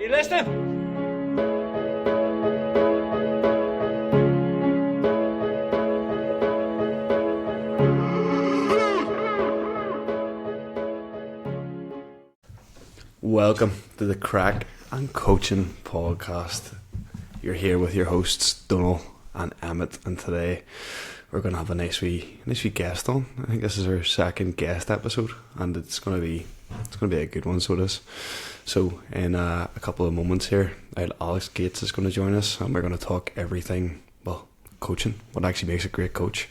You listening? Welcome to the Craic'n Coachin podcast. You're here with your hosts Donal and Emmett, and today we're going to have a nice wee guest on. I think this is our second guest episode, and it's going to be a good one. So it is. So in a couple of moments here, Alex Gates is going to join us, and we're going to talk everything, well, coaching, what actually makes a great coach.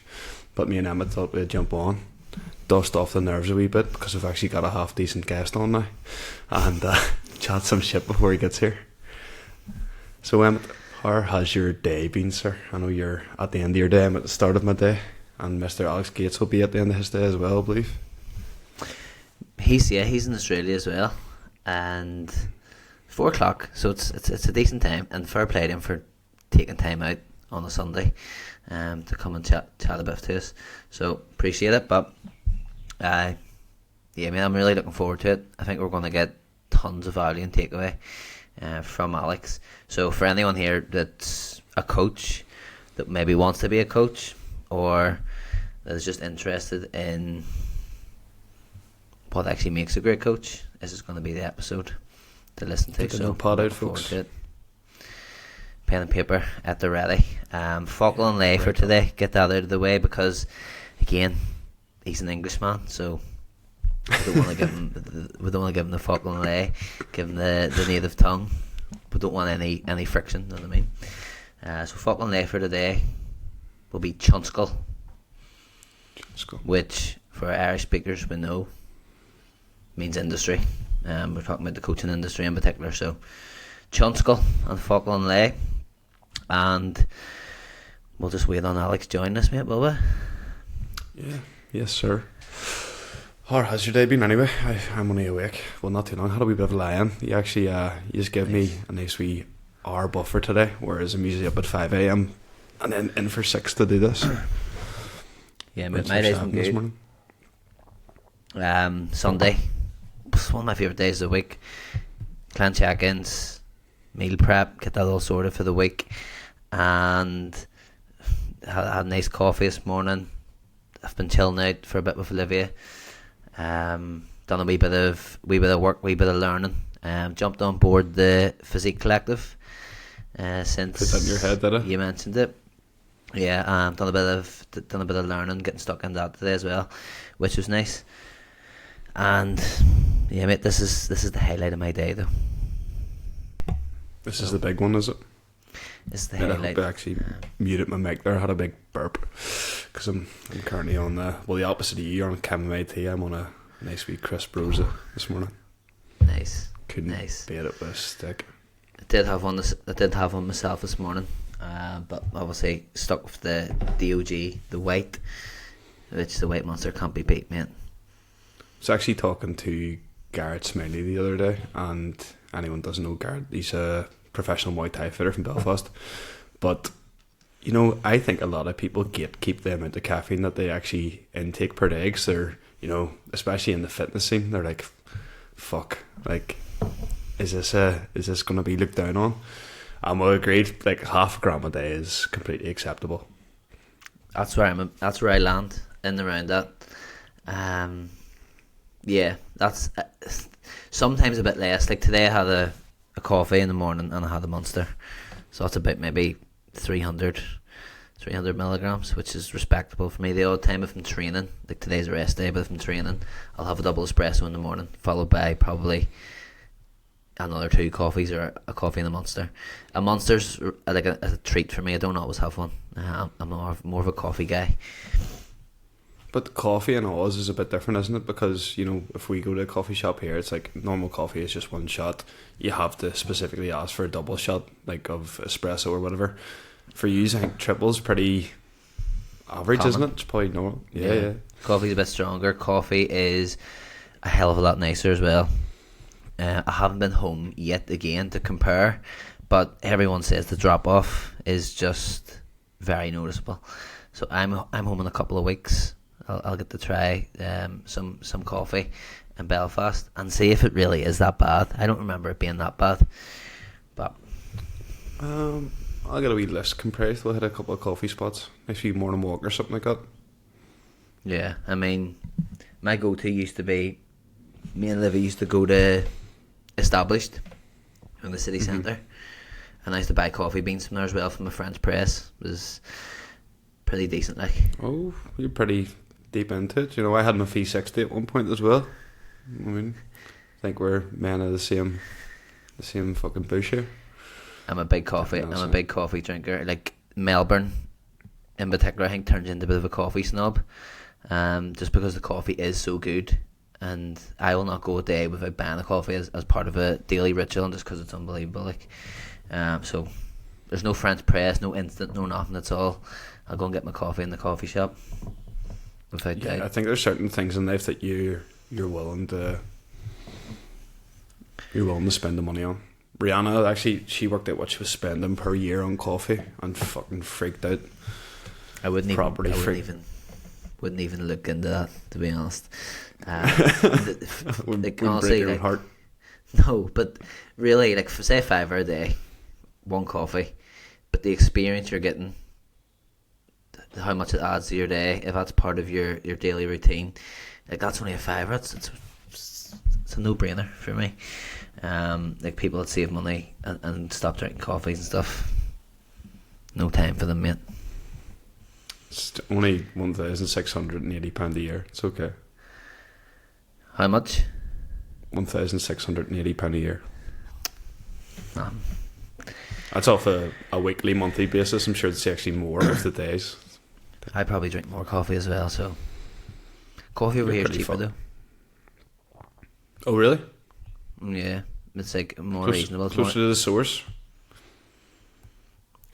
But me and Emmett thought we'd jump on, dust off the nerves a wee bit, because we've actually got a half decent guest on now, and chat some shit before he gets here. So Emmett, how has your day been, sir? I know you're at the end of your day. I'm at the start of my day, and Mr. Alex Gates will be at the end of his day as well, I believe. He's in Australia as well, and 4 o'clock, so it's a decent time, and fair play to him for taking time out on a Sunday to come and chat a bit to us. So appreciate it, but yeah, I mean, I'm really looking forward to it. I think we're going to get tons of value and takeaway from Alex. So for anyone here that's a coach, that maybe wants to be a coach, or that is just interested in what actually makes a great coach, this is going to be the episode to listen to. Get the notepad out, folks. Pen and paper at the ready. Falkland Lay for today. Get that out of the way, because again, he's an Englishman, so we don't want to give him the Falkland Lay, give him the native tongue. We don't want any friction, you know what I mean? So Falkland Lay for today will be Chunskell, which for Irish speakers we know means industry. We're talking about the coaching industry in particular, so Chunskell and Falkland Lay, and we'll just wait on Alex joining us, mate, will we? Yeah, yes sir. How has your day been anyway? I'm only awake. Well, not too long. Had a wee bit of a lie-in. You actually you just gave me a nice wee hour buffer today, whereas I'm usually up at 5 a.m. and then in for 6 to do this. Yeah, but my day's been good. This morning. Sunday, it's one of my favourite days of the week. Clan check-ins, meal prep, get that all sorted for the week, and had a nice coffee this morning. I've been chilling out for a bit with Olivia. Done a wee bit of work, wee bit of learning. Jumped on board the Physique Collective since put that in your head, did it? You mentioned it. Yeah, done a bit of learning, getting stuck in that today as well, which was nice. And yeah, mate, this is the highlight of my day, though. This is the big one, is it? This is the highlight. I hope I actually muted my mic there. I had a big burp, because I'm currently on the opposite of you. You're on chamomile tea. I'm on a nice wee crisp rosa this morning. Nice. Couldn't beat it with a stick. I did have one myself this morning, but obviously stuck with the DOG, the white, which the white monster can't be beat, mate. I was actually talking to Garrett Smiley the other day, and anyone doesn't know Garrett, he's a professional Muay Thai fighter from Belfast. But you know, I think a lot of people keep the amount of caffeine that they actually intake per day, because they're, you know, especially in the fitness scene, they're like, fuck, like, is this going to be looked down on? And we agreed, like, half a gram a day is completely acceptable. That's where I land in around that. Yeah, that's sometimes a bit less. Like today, I had a coffee in the morning and I had a Monster, so that's about maybe 300 milligrams, which is respectable for me. The odd time if I'm training, like today's a rest day, but if I'm training, I'll have a double espresso in the morning, followed by probably another 2 coffees or a coffee and a Monster. A Monster's like a treat for me. I don't always have one. I'm more of a coffee guy. But coffee in Oz is a bit different, isn't it? Because, you know, if we go to a coffee shop here, it's like normal coffee is just 1 shot. You have to specifically ask for a double shot, like of espresso or whatever. For you, I think triple's pretty average, isn't it? It's probably normal. Yeah. Coffee's a bit stronger. Coffee is a hell of a lot nicer as well. I haven't been home yet again to compare, but everyone says the drop off is just very noticeable. So I'm home in a couple of weeks. I'll get to try some coffee. in Belfast and see if it really is that bad. I don't remember it being that bad, but I'll get a wee list compressed. We'll hit a couple of coffee spots, maybe morning walk or something like that. yeah, I mean, my go-to used to be, me and Livy used to go to Established in the city centre, and I used to buy coffee beans from there as well from my friend's press. It was pretty decent, like. Oh, you're pretty deep into it. You know, I had my V60 at one point as well. I mean, I think we're men of the same fucking bush here. I'm a big coffee drinker. Like Melbourne, in particular, I think turns into a bit of a coffee snob, just because the coffee is so good, and I will not go a day without buying a coffee as part of a daily ritual, and just because it's unbelievable. Like, so there's no French press, no instant, no nothing. It's all, I'll go and get my coffee in the coffee shop. Without doubt. I think there's certain things in life that you're willing to spend the money on. Rihanna, actually, she worked out what she was spending per year on coffee and fucking freaked out. I wouldn't even look into that, to be honest. Like, honestly, break your heart. No, but really, like, for say £5 a day, one coffee, but the experience you're getting, how much it adds to your day, if that's part of your daily routine, like, that's only a £5. It's a no-brainer for me. Like, people that save money and stop drinking coffees and stuff, no time for them, mate. It's only £1,680 a year. It's okay. How much? £1,680 a year. That's off a weekly, monthly basis. I'm sure it's actually more of the days. I probably drink more coffee as well, so coffee over here is cheaper though. Oh really? Yeah, it's like more reasonable. Closer to the source.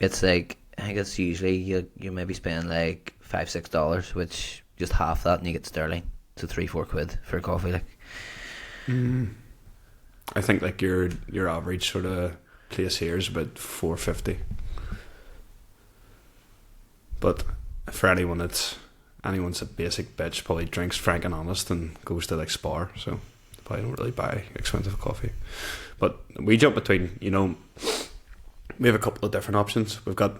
It's like, I think it's usually you maybe spend like $5-6, which just half that and you get sterling, so £3-4 for a coffee. Like, I think like your average sort of place here is about $4.50. But for anyone's a basic bitch, probably drinks Frank and Honest and goes to like Spar, so probably don't really buy expensive coffee. But we jump between, you know, we have a couple of different options. We've got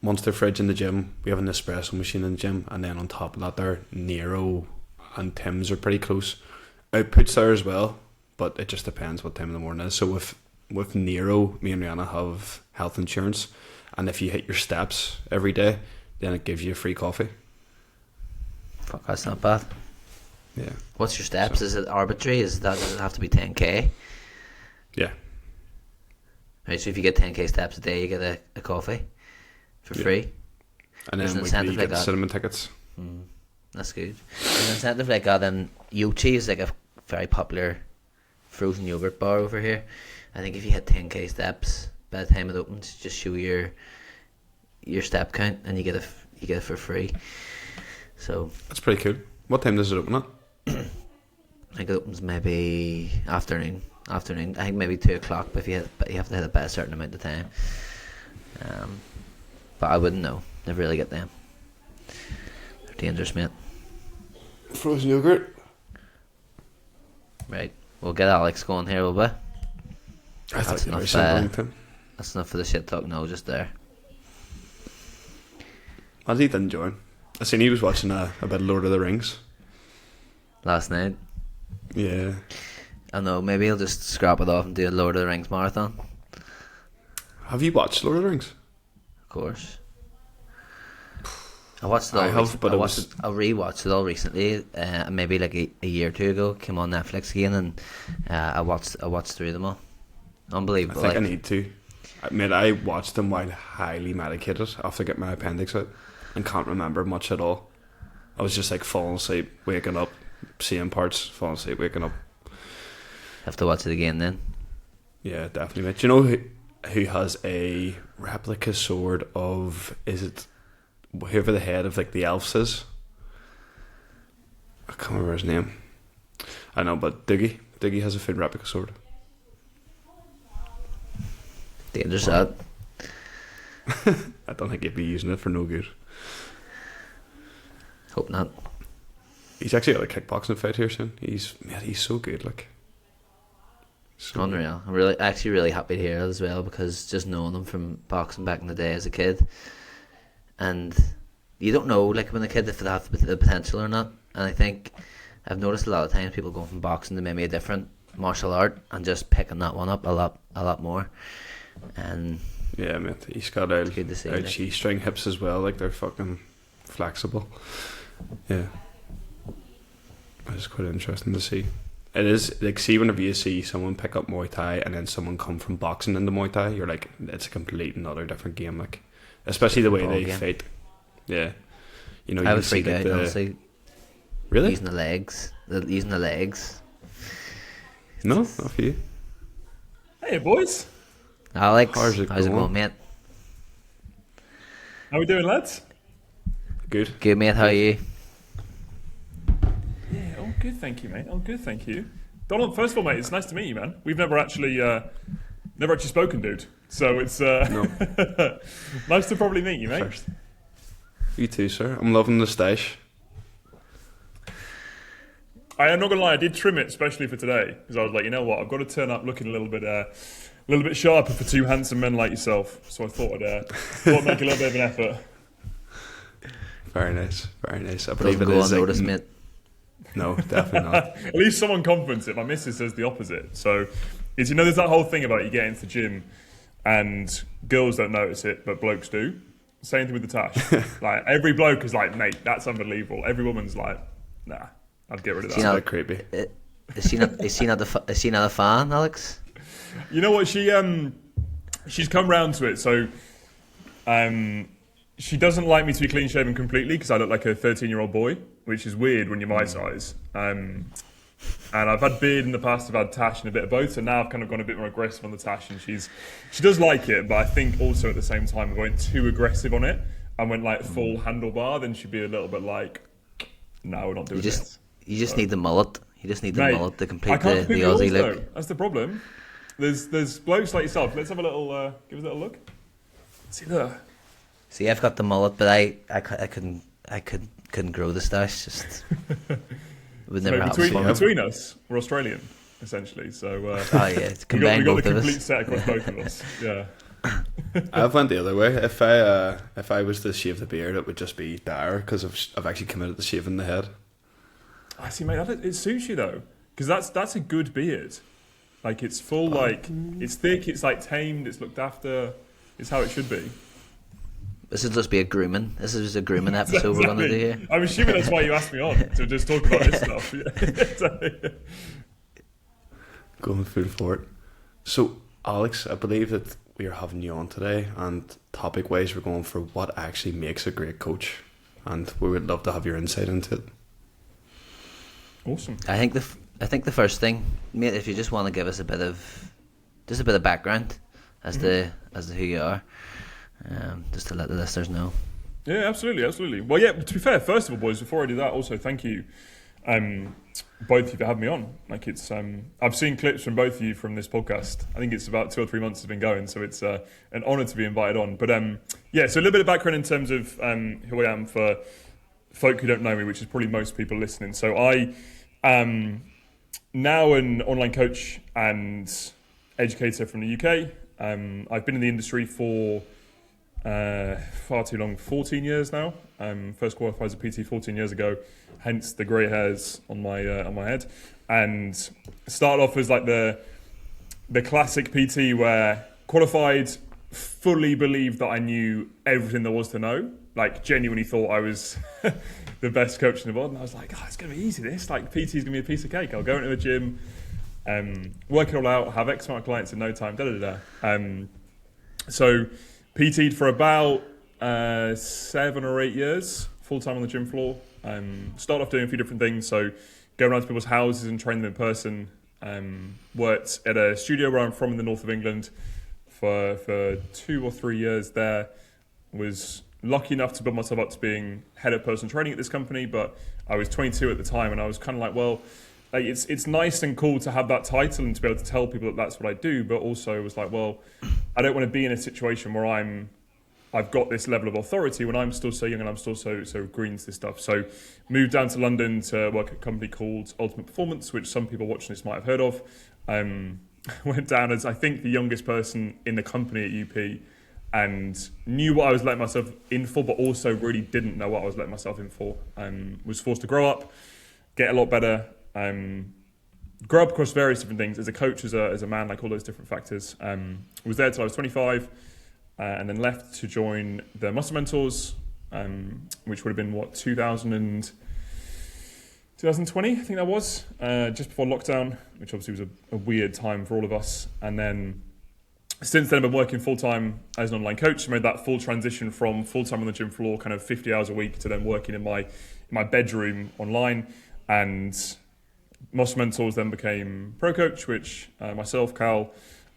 Monster fridge in the gym, we have an espresso machine in the gym, and then on top of that there, Nero and Tim's are pretty close. Outputs there as well, but it just depends what time in the morning is. So with Nero, me and Rihanna have health insurance, and if you hit your steps every day, then it gives you a free coffee. Fuck, that's not bad. Yeah. What's your steps? So, is it arbitrary? Does it have to be 10k? Yeah. Right, so if you get 10k steps a day, you get a coffee for free. And then we get cinnamon tickets. That's good. There's an incentive like that. Then Yochi is like a very popular frozen yogurt bar over here. I think if you hit 10k steps by the time it opens, just show your step count and you get it for free. So that's pretty cool. What time does it open at? I think it opens maybe afternoon. I think maybe 2 o'clock, but you have to hit it by a certain amount of time. But I wouldn't know. Never really get them. They're dangerous, mate. Frozen yogurt. Right, we'll get Alex going here, will we? That's enough. That's enough for the shit talk. No, just there. How's he enjoying? I seen he was watching a bit of Lord of the Rings last night. Yeah. I know, maybe he'll just scrap it off and do a Lord of the Rings marathon. Have you watched Lord of the Rings? Of course. I watched it all. I rewatched it all recently, maybe like a year or two ago. Came on Netflix again, and I watched through them all. Unbelievable. I think I need to. I watched them while highly medicated after getting my appendix out, and can't remember much at all. I was just like falling asleep, waking up, seeing parts, falling asleep, waking up. Have to watch it again then. Yeah, definitely, mate. Do you know who has a replica sword of, is it whoever the head of like the elves is? I can't remember his name. I know, but Diggy has a full replica sword. Dangerous that. I don't think he'd be using it for no good. Hope not. He's actually got a kickboxing fight here soon. He's so good, like. So Unreal. I'm really happy to hear it as well, because just knowing him from boxing back in the day as a kid, and you don't know, like, when a kid, if they have the potential or not. And I think I've noticed a lot of times people going from boxing to maybe a different martial art and just picking that one up a lot more. And yeah, mate, he's got out good to see, G-string hips as well. Like, they're fucking flexible. Yeah, it's quite interesting to see. It is, like, see, whenever you see someone pick up Muay Thai and then someone come from boxing into Muay Thai, you're like, it's a complete another different game, like, especially the way they fight. Yeah, you know, I would freak out, honestly. Really? Using the legs. No, not for you. Hey, boys. Alex, how's it going, mate? How we doing, lads? Good. Good, mate. How are you? Yeah, all good, thank you, mate. All good, thank you. Donald, first of all, mate, it's nice to meet you, man. We've never actually spoken, dude. So it's No. nice to probably meet you, mate. First. You too, sir. I'm loving the stash. I am not gonna lie, I did trim it especially for today, because I was like, you know what, I've got to turn up looking a little bit sharper for two handsome men like yourself. So I thought I'd make a little bit of an effort. Very nice, very nice. I believe Doesn't it go is. unnoticed, mate. No, definitely not. At least someone compliments it. My missus says the opposite. So it's, you know, there's that whole thing about you get into the gym and girls don't notice it, but blokes do. Same thing with the tash. Like, every bloke is like, mate, that's unbelievable. Every woman's like, nah, I'd get rid of that. It's a bit creepy. Is she not a fan, Alex? You know what? She's come round to it. So, she doesn't like me to be clean shaven completely because I look like a 13-year-old boy, which is weird when you're my size. And I've had beard in the past, I've had tash and a bit of both. So now I've kind of gone a bit more aggressive on the tash, and she does like it. But I think also at the same time, if I went too aggressive on it and went like full handlebar, then she'd be a little bit like, no, we're not doing this. You just need the mullet. You just need the mullet to complete the completely Aussie yours, look. though. That's the problem. There's blokes like yourself. Let's have a little, give us a little look. See there. See, I've got the mullet, but I couldn't grow the stash. Just would never happen. Between us, we're Australian, essentially. So oh yeah, we got both the of complete us. set across both of us. Yeah. I've went the other way. If I was to shave the beard, it would just be dire because I've actually committed to shaving the head. I see, mate. It suits you though, because that's a good beard. Like, it's full, like, it's thick, it's like tamed, it's looked after. It's how it should be. This will just be a grooming. This is just a grooming episode we're gonna do here. I'm assuming that's why you asked me on, to just talk about this stuff. Going full for it. So, Alex, I believe that we are having you on today, and topic-wise, we're going for what actually makes a great coach, and we would love to have your insight into it. Awesome. I think the first thing, mate, if you just want to give us a bit of background as to who you are, just to let the listeners know. Yeah, absolutely. Well, yeah. To be fair, first of all, boys, before I do that, also thank you, both of you for having me on. Like, it's I've seen clips from both of you from this podcast. I think it's about 2 or 3 months it's been going, so it's an honour to be invited on. But yeah, so a little bit of background in terms of who I am for folk who don't know me, which is probably most people listening. So I am now an online coach and educator from the UK. I've been in the industry for far too long, 14 years now. First qualified as a PT 14 years ago, hence the grey hairs on my head. And started off as like the classic PT where qualified, fully believed that I knew everything there was to know. Like, genuinely thought I was the best coach in the world. And I was like, it's going to be easy, this. Like, PT is going to be a piece of cake. I'll go into the gym, work it all out, have X amount of clients in no time, So PT'd for about 7 or 8 years, full-time on the gym floor. Started off doing a few different things. So going around to people's houses and training them in person. Worked at a studio where I'm from in the north of England for 2 or 3 years there. Was lucky enough to build myself up to being head of personal training at this company, but I was 22 at the time, and I was kind of like, well, like, it's nice and cool to have that title and to be able to tell people that that's what I do, but also it was like, well, I don't want to be in a situation where I'm I've got this level of authority when I'm still so young and I'm still so green to this stuff. So moved down to London to work at a company called Ultimate Performance, which some people watching this might have heard of. Went down as I think the youngest person in the company at UP, and knew what I was letting myself in for, but also really didn't know what I was letting myself in for. Was forced to grow up, get a lot better, grow up across various different things. As a coach, as a man, like all those different factors. Was there till I was 25, and then left to join the Muscle Mentors, which would have been, 2020, I think that was, just before lockdown, which obviously was a weird time for all of us. And then since then I've been working full-time as an online coach. I made that full transition from full-time on the gym floor, kind of 50 hours a week, to then working in my bedroom online. And Muscle Mentors then became Pro Coach, which myself, Cal,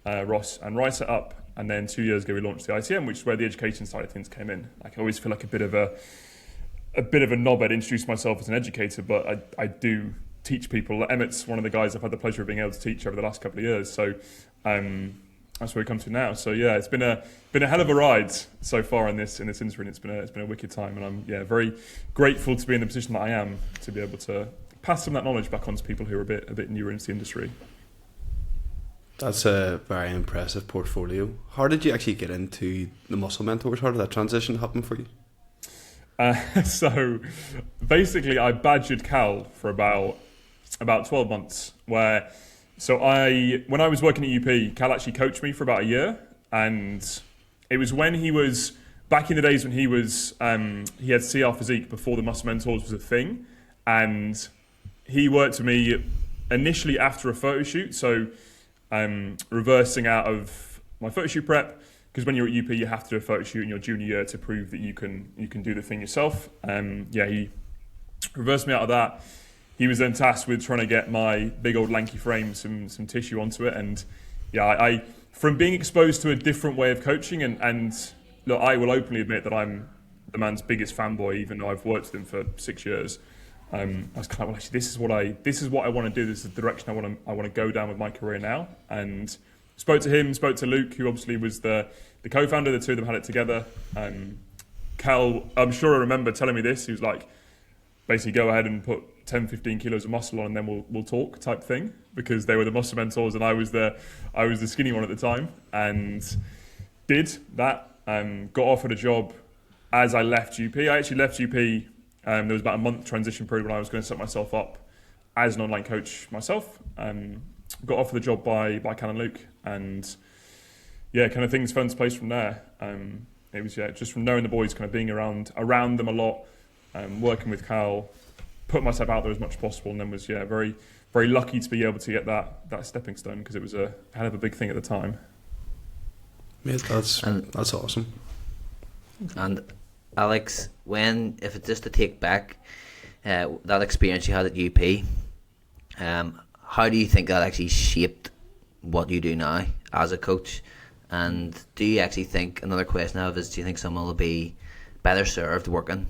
Ross and Rai set up. And then 2 years ago we launched the ITM, which is where the education side of things came in. Like, I always feel like a bit of a knob. I'd introduce myself as an educator, but I do teach people. Emmett's one of the guys I've had the pleasure of being able to teach over the last couple of years. So that's where we come to now. So yeah, it's been a hell of a ride so far in this industry, and it's been a wicked time. And I'm very grateful to be in the position that I am, to be able to pass some of that knowledge back on to people who are a bit newer into the industry. That's a very impressive portfolio. How did you actually get into the Muscle Mentors? How did that transition happen for you? So basically I badgered Cal for about 12 months, when I was working at UP, Cal actually coached me for about a year, and it was when he was back in the days when he had CR Physique before the Muscle Mentors was a thing, and he worked with me initially after a photo shoot, so reversing out of my photo shoot prep, because when you're at UP you have to do a photo shoot in your junior year to prove that you can do the thing yourself. He reversed me out of that. He was then tasked with trying to get my big old lanky frame some tissue onto it, and I from being exposed to a different way of coaching, and look, I will openly admit that I'm the man's biggest fanboy, even though I've worked with him for 6 years. I was kind of, well, actually, this is what I want to do. This is the direction I want to go down with my career now. And spoke to him, spoke to Luke, who obviously was the co-founder. The two of them had it together. Cal, I'm sure I remember telling me this. He was like, basically, go ahead and put 10, 15 kilos of muscle on, and then we'll talk, type thing. Because they were the Muscle Mentors, and I was the skinny one at the time. And did that. Got offered a job as I left UP. I actually left UP. There was about a month transition period when I was going to set myself up as an online coach myself. Got offered the job by Cal and Luke, and kind of things fell into place from there. It was just from knowing the boys, kind of being around them a lot, working with Cal, put myself out there as much as possible, and then was very, very lucky to be able to get that stepping stone, because it was a hell of a big thing at the time. Yeah, that's awesome. And Alex, if it's just to take back that experience you had at UP, how do you think that actually shaped what you do now as a coach? And do you actually think, another question I have is, do you think someone will be better served working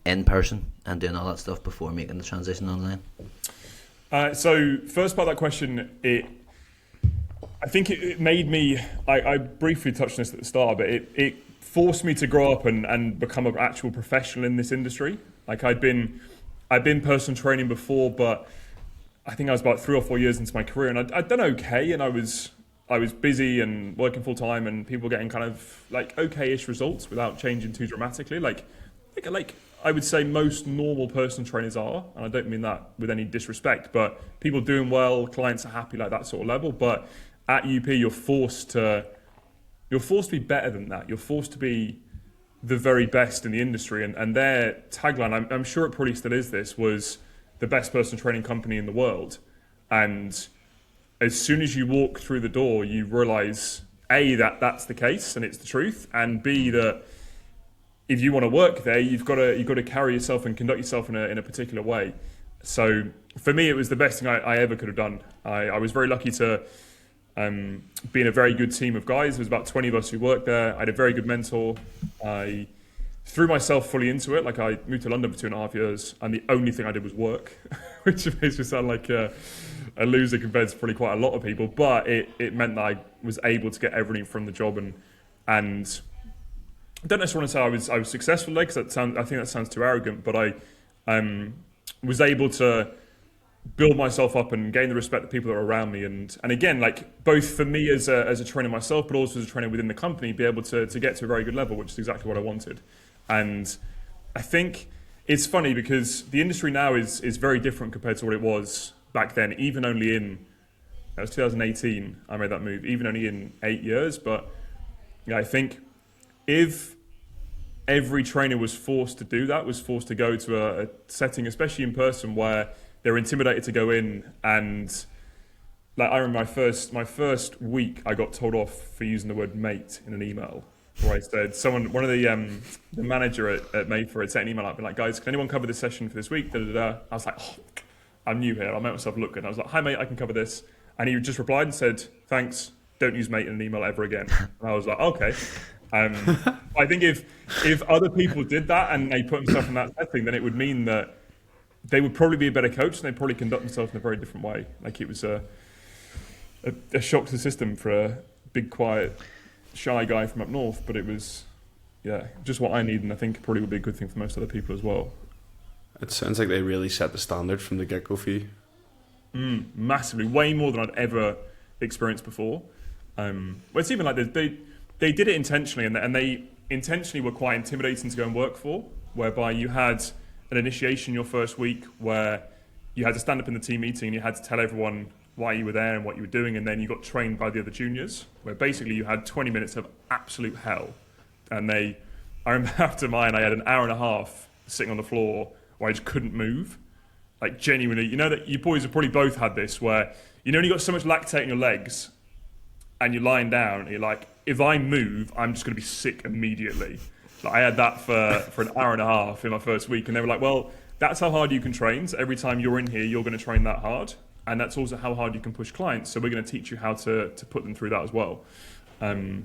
in person and doing all that stuff before making the transition online? So first part of that question, I think it made me, I briefly touched on this at the start, but it forced me to grow up and become an actual professional in this industry. Like, I'd been personal training before, but I think I was about 3 or 4 years into my career, and I'd done okay, and I was busy and working full time, and people getting kind of like okay-ish results without changing too dramatically. Like I would say most normal personal trainers are, and I don't mean that with any disrespect, but people doing well, clients are happy, like that sort of level. But at UP, you're forced to be better than that. You're forced to be the very best in the industry. And their tagline, I'm sure it probably still is this, was the best personal training company in the world. And as soon as you walk through the door, you realise, A, that's the case and it's the truth, and B, that if you want to work there, you've got to carry yourself and conduct yourself in a particular way. So for me, it was the best thing I ever could have done. I was very lucky to be in a very good team of guys. There was about 20 of us who worked there. I had a very good mentor. I threw myself fully into it. Like, I moved to London for 2.5 years, and the only thing I did was work, which makes me sound like a loser compared to probably quite a lot of people. But it meant that I was able to get everything from the job, and don't necessarily want to say I was successful there, because I think that sounds too arrogant, but I was able to build myself up and gain the respect of people that are around me, and again, like, both for me as a trainer myself, but also as a trainer within the company, be able to get to a very good level, which is exactly what I wanted. And I think it's funny because the industry now is very different compared to what it was back then, even only in, that was 2018 I made that move, even only in 8 years. But yeah, I think if every trainer was forced to do that, was forced to go to a setting, especially in person, where they're intimidated to go in, and like, I remember my first week I got told off for using the word mate in an email, where I said, one of the manager at Mayfair had sent an email out, being like, guys, can anyone cover this session for this week? Da, da, da. I was like, oh, I'm new here. I made myself look good. I was like, hi mate, I can cover this. And he just replied and said, thanks, don't use mate in an email ever again. And I was like, okay. I think if other people did that and they put themselves in that setting, then it would mean that they would probably be a better coach, and they'd probably conduct themselves in a very different way. Like, it was a shock to the system for a big, quiet, shy guy from up north, but it was, yeah, just what I need, and I think probably would be a good thing for most other people as well. It sounds like they really set the standard from the get-go for you. Massively, way more than I'd ever experienced before. Well, it's even like they did it intentionally, and they intentionally were quite intimidating to go and work for, whereby you had an initiation your first week where you had to stand up in the team meeting and you had to tell everyone why you were there and what you were doing, and then you got trained by the other juniors, where basically you had 20 minutes of absolute hell. And I remember after mine, I had an hour and a half sitting on the floor where I just couldn't move. Like, genuinely, you know that you boys have probably both had this, where you know when you got so much lactate in your legs and you're lying down and you're like, if I move, I'm just going to be sick immediately. Like, I had that for an hour and a half in my first week, and they were like, well, that's how hard you can train. So every time you're in here, you're going to train that hard. And that's also how hard you can push clients. So we're going to teach you how to put them through that as well. So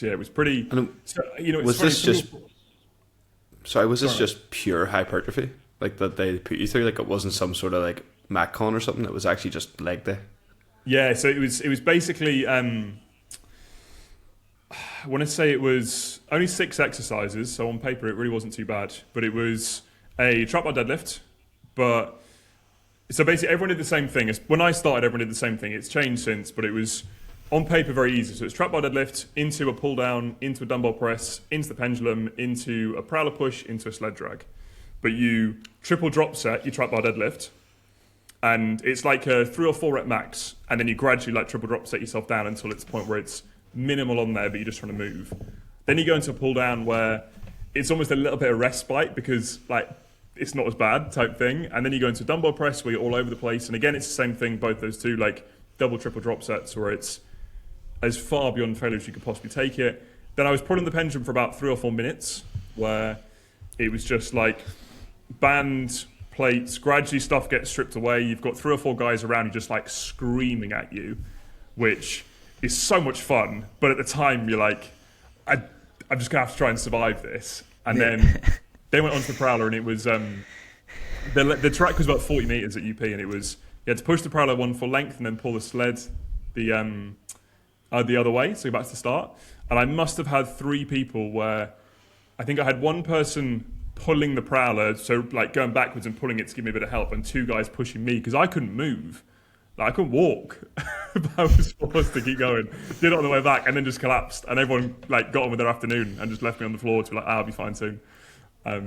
yeah, it was pretty. Was this just pure hypertrophy? Like, that they put you through? Like, it wasn't some sort of like Metcon or something? It was actually just leg day? Yeah, so it was basically, I want to say it was only 6 exercises. So on paper, it really wasn't too bad. But it was a trap bar deadlift. But so basically, everyone did the same thing. When I started, everyone did the same thing. It's changed since, but it was on paper very easy. So it's trap bar deadlift, into a pull down, into a dumbbell press, into the pendulum, into a prowler push, into a sled drag. But you triple drop set your trap bar deadlift, and it's like a 3 or 4 rep max, and then you gradually like triple drop set yourself down until it's the point where it's minimal on there, but you're just trying to move. Then you go into a pull down where it's almost a little bit of respite because like it's not as bad type thing. And then you go into a dumbbell press where you're all over the place. And again, it's the same thing, both those two, like double, triple drop sets where it's as far beyond failure as you could possibly take it. Then I was pulling the pendulum for about 3 or 4 minutes where it was just like band, plates, gradually stuff gets stripped away. You've got 3 or 4 guys around you just like screaming at you, which is so much fun. But at the time you're like, I'm just gonna have to try and survive this. And then they went onto the prowler, and it was the track was about 40 meters at UP, and it was you had to push the prowler one full length and then pull the sled the other way, so back to the start. And I must have had 3 people where I think I had one person pulling the prowler, so like going backwards and pulling it to give me a bit of help, and 2 guys pushing me because I couldn't move. Like, I couldn't walk, but I was forced to keep going. Did it on the way back, and then just collapsed. And everyone like got on with their afternoon and just left me on the floor to be like, I'll be fine soon. So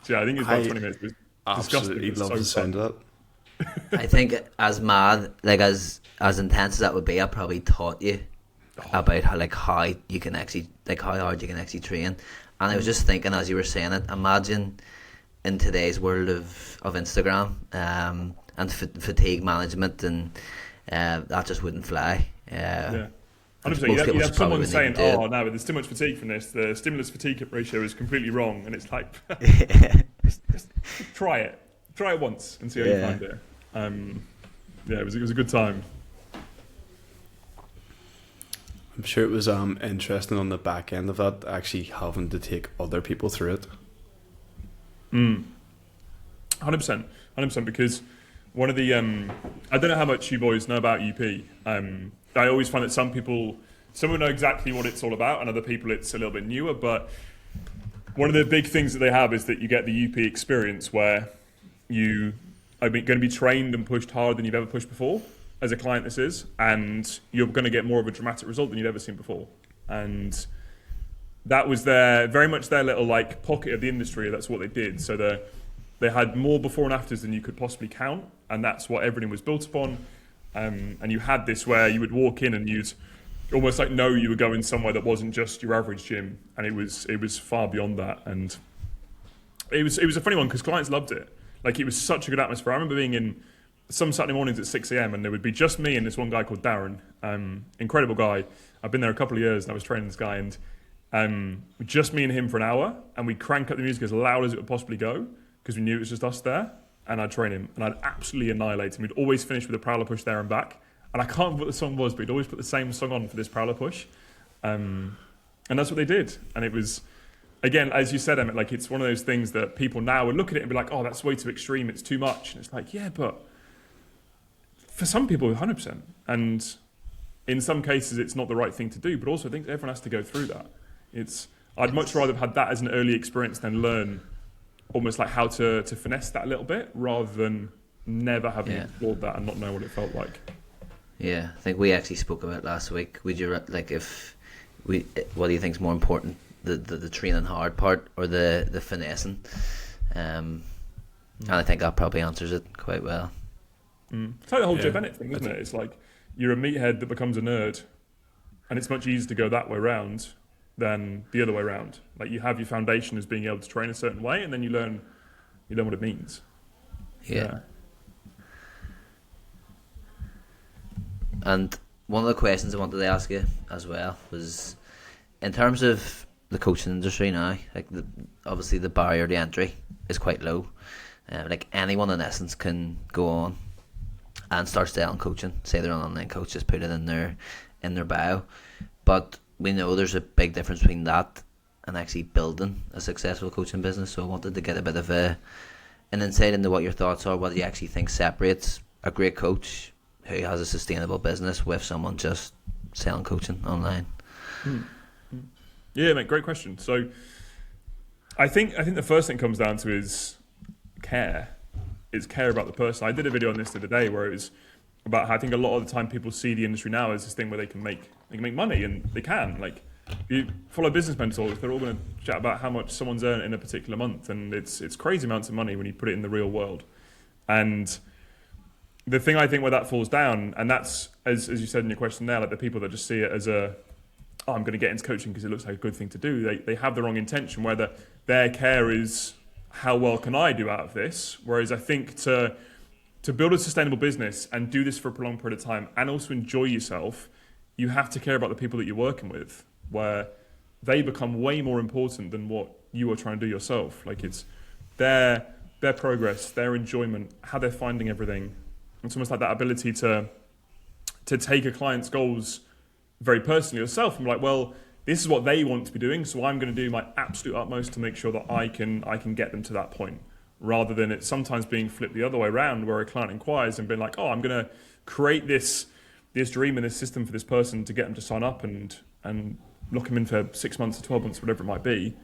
yeah, I think it was about 20 minutes. It was absolutely disgusting. love the sound of that. I think as mad, like as intense as that would be, I probably taught you about how you can actually, like how hard you can actually train. And I was just thinking as you were saying it, imagine in today's world of Instagram and fatigue management, and that just wouldn't fly. Yeah. 100%. You have someone saying, "Oh no, there's too much fatigue from this. The stimulus fatigue ratio is completely wrong," and it's like, just try it once and see how you find it. It was a good time. I'm sure it was interesting on the back end of that, actually having to take other people through it. 100%, because one of the I don't know how much you boys know about UP. I always find that some people some will know exactly what it's all about, and other people it's a little bit newer. But one of the big things that they have is that you get the UP experience where you are going to be trained and pushed harder than you've ever pushed before, as a client this is, and you're going to get more of a dramatic result than you've ever seen before. And that was very much their little like pocket of the industry. That's what they did. So they had more before and afters than you could possibly count, and that's what everything was built upon. And you had this where you would walk in and you'd almost like know you were going somewhere that wasn't just your average gym, and it was far beyond that. And it was a funny one because clients loved it. Like, it was such a good atmosphere. I remember being in some Saturday mornings at 6 a.m. and there would be just me and this one guy called Darren, incredible guy. I've been there a couple of years and I was training this guy, and just me and him for an hour, and we'd crank up the music as loud as it would possibly go because we knew it was just us there, and I'd train him and I'd absolutely annihilate him. We'd always finish with a prowler push there and back, and I can't remember what the song was, but he'd always put the same song on for this prowler push, and that's what they did. And it was, again, as you said, Emmett, like, it's one of those things that people now would look at it and be like, oh, that's way too extreme, it's too much. And it's like, yeah, but for some people, 100%. And in some cases, it's not the right thing to do, but also I think everyone has to go through that. I'd much rather have had that as an early experience than learn almost like how to finesse that a little bit, rather than never having explored that and not know what it felt like. Yeah, I think we actually spoke about it last week. Would you like what do you think is more important, the training hard part or the finessing? And I think that probably answers it quite well. It's like the whole Joe Bennett thing, isn't it? It's like you're a meathead that becomes a nerd, and it's much easier to go that way around than the other way around. Like, you have your foundation as being able to train a certain way, and then you learn what it means. Yeah. And one of the questions I wanted to ask you as well was, in terms of the coaching industry now, like obviously the barrier to entry is quite low. Like, anyone in essence can go on and start selling coaching. Say they're an online coach, just put it in their bio. But we know there's a big difference between that and actually building a successful coaching business. So I wanted to get a bit of an insight into what your thoughts are, what you actually think separates a great coach who has a sustainable business with someone just selling coaching online. Yeah, mate, great question. So I think the first thing it comes down to is care. It's care about the person. I did a video on this the other day where it was about how I think a lot of the time people see the industry now as this thing where they can make money, and they can. Like, you follow business mentors, they're all going to chat about how much someone's earned in a particular month, and it's crazy amounts of money when you put it in the real world. And the thing I think where that falls down, and that's, as you said in your question there, like the people that just see it as I'm going to get into coaching because it looks like a good thing to do, they have the wrong intention, where their care is, how well can I do out of this? Whereas I think to build a sustainable business and do this for a prolonged period of time and also enjoy yourself, you have to care about the people that you're working with, where they become way more important than what you are trying to do yourself. Like, it's their progress, their enjoyment, how they're finding everything. It's almost like that ability to take a client's goals very personally yourself and be like, well, this is what they want to be doing, so I'm going to do my absolute utmost to make sure that I can get them to that point, rather than it sometimes being flipped the other way around, where a client inquires and being like, oh, I'm going to create this dream and this system for this person to get them to sign up and lock them in for 6 months or 12 months, whatever it might be,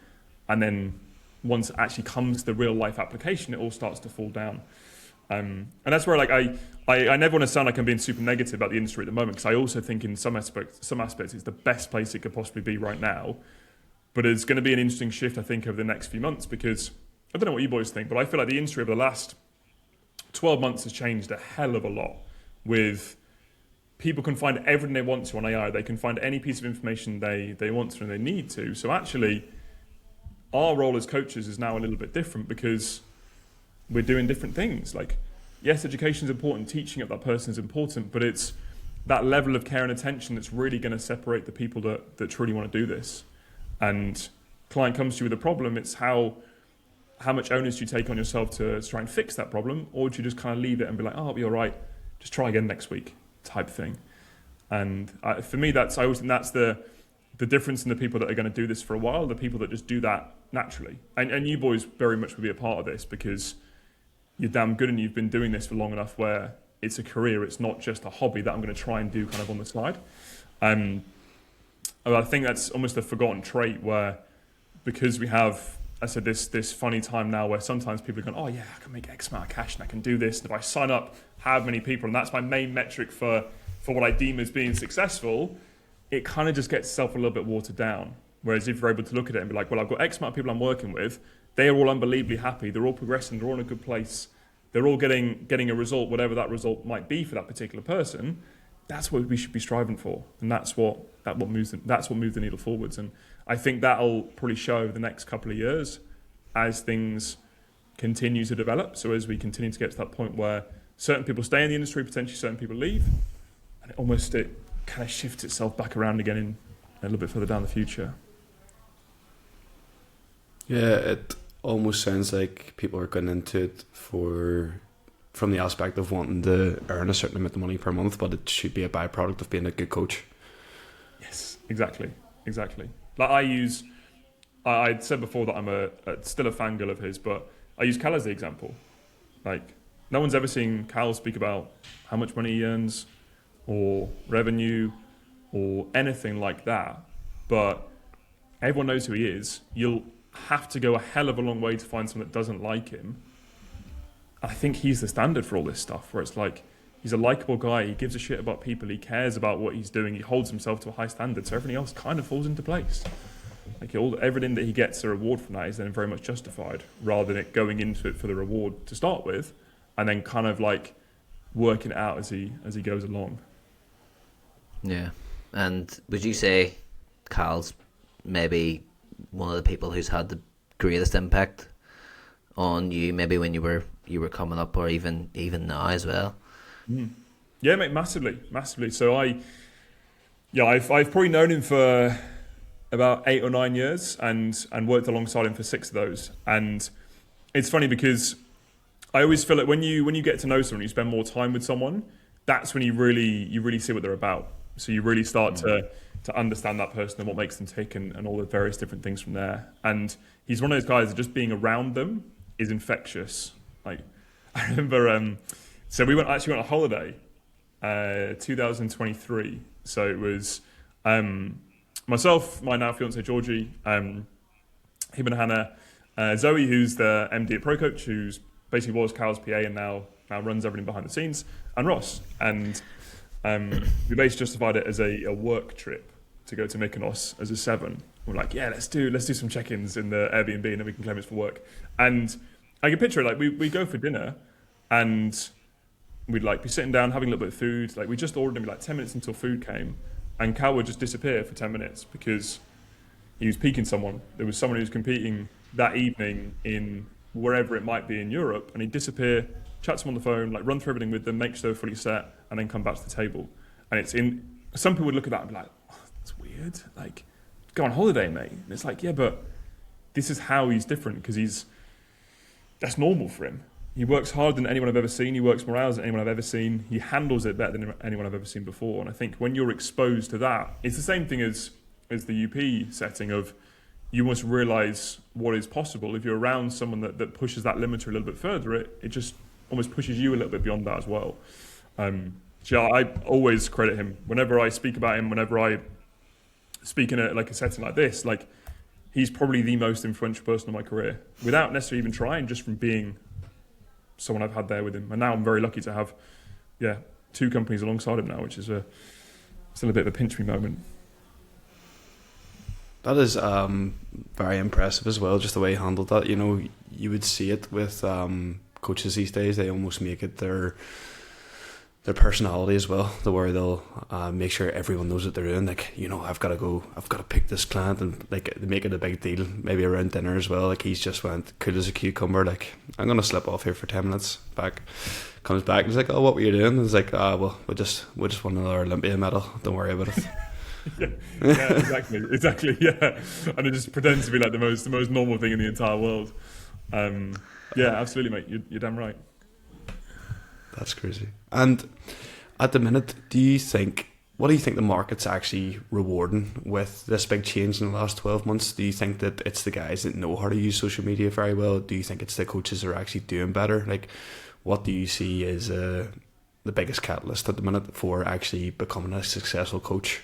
and then once it actually comes to the real life application, it all starts to fall down. And that's where, like, I never want to sound like I'm being super negative about the industry at the moment, because I also think in some aspects it's the best place it could possibly be right now. But it's going to be an interesting shift, I think, over the next few months, because I don't know what you boys think, but I feel like the industry over the last 12 months has changed a hell of a lot. With people can find everything they want to on AI, they can find any piece of information they want to and they need to. So actually, our role as coaches is now a little bit different, because we're doing different things. Like, yes, education is important, teaching up that person is important, but it's that level of care and attention that's really going to separate the people that truly want to do this. And client comes to you with a problem, it's how much onus do you take on yourself to try and fix that problem, or do you just kind of leave it and be like, oh, it'll be all right, just try again next week type thing. And for me, I always think that's the difference in the people that are going to do this for a while, the people that just do that naturally. And you boys very much will be a part of this, because you're damn good and you've been doing this for long enough where it's a career, it's not just a hobby that I'm going to try and do kind of on the side. I think that's almost a forgotten trait where, because we have, I said, this funny time now where sometimes people are going, oh yeah, I can make X amount of cash and I can do this. And if I sign up how many people, and that's my main metric for what I deem as being successful, it kind of just gets itself a little bit watered down. Whereas if you're able to look at it and be like, well, I've got X amount of people I'm working with, they are all unbelievably happy, they're all progressing, they're all in a good place, they're all getting a result, whatever that result might be for that particular person, that's what we should be striving for. And that's what moves the needle forwards. And I think that'll probably show over the next couple of years as things continue to develop. So as we continue to get to that point where certain people stay in the industry, potentially certain people leave, and it kind of shifts itself back around again in a little bit further down the future. Yeah, it almost sounds like people are going into it from the aspect of wanting to earn a certain amount of money per month, but it should be a byproduct of being a good coach. Yes, exactly. Like I'd said before that I'm still a fangirl of his, but I use Cal as the example. Like, no one's ever seen Cal speak about how much money he earns or revenue or anything like that, but everyone knows who he is. You'll have to go a hell of a long way to find someone that doesn't like him. I think he's the standard for all this stuff, where it's like, he's a likable guy, he gives a shit about people, he cares about what he's doing, he holds himself to a high standard, so everything else kind of falls into place. Like, everything that he gets a reward from that is then very much justified, rather than it going into it for the reward to start with, and then kind of like working it out as he goes along. Yeah. And would you say Cal's maybe one of the people who's had the greatest impact on you, maybe when you were coming up, or even now as well? Yeah, mate, massively. So I've probably known him for about 8 or 9 years, and worked alongside him for 6 of those. And it's funny because I always feel like when you get to know someone, you spend more time with someone, that's when you really see what they're about. So you really start to understand that person and what makes them tick, and all the various different things from there. And he's one of those guys that just being around them is infectious. Like, I remember, so we went on holiday, 2023. So it was myself, my now fiance Georgie, him and Hannah, Zoe, who's the MD at Pro Coach, who's basically was Cal's PA and now runs everything behind the scenes, and Ross. And we basically justified it as a work trip to go to Mykonos as a 7. We're like, yeah, let's do some check-ins in the Airbnb, and then we can claim it's for work. And I can picture it, like we go for dinner, and we'd like be sitting down having a little bit of food. Like, we just ordered maybe like 10 minutes until food came, and Cal would just disappear for 10 minutes because he was peaking someone. There was someone who was competing that evening in wherever it might be in Europe, and he'd disappear, chat to them on the phone, like run through everything with them, make sure they're fully set, and then come back to the table. And some people would look at that and be like, oh, that's weird. Like, go on holiday, mate. And it's like, yeah, but this is how he's different, because that's normal for him. He works harder than anyone I've ever seen. He works more hours than anyone I've ever seen. He handles it better than anyone I've ever seen before. And I think when you're exposed to that, it's the same thing as the UP setting of, you must realise what is possible. If you're around someone that pushes that limiter a little bit further, it just almost pushes you a little bit beyond that as well. So I always credit him. Whenever I speak about him, whenever I speak in a setting like this, like, he's probably the most influential person in my career, without necessarily even trying, just from being someone I've had there with him. And now I'm very lucky to have 2 companies alongside him now, which is still a bit of a pinch me moment. That is very impressive as well, just the way he handled that. You know, you would see it with coaches these days. They almost make it their personality as well, to where they'll make sure everyone knows what they're doing. Like, you know, I've got to pick this client, and like, they make it a big deal, maybe around dinner as well. Like, he's just went cool as a cucumber. Like, I'm going to slip off here for 10 minutes, comes back, and he's like, oh, what were you doing? And it's like, well, we just won another Olympia medal, don't worry about it. yeah, exactly, yeah. And it just pretends to be like the most normal thing in the entire world. Yeah, absolutely, mate. You're damn right. That's crazy. And at the minute, what do you think the market's actually rewarding with this big change in the last 12 months? Do you think that it's the guys that know how to use social media very well? Do you think it's the coaches that are actually doing better? Like, what do you see as the biggest catalyst at the minute for actually becoming a successful coach?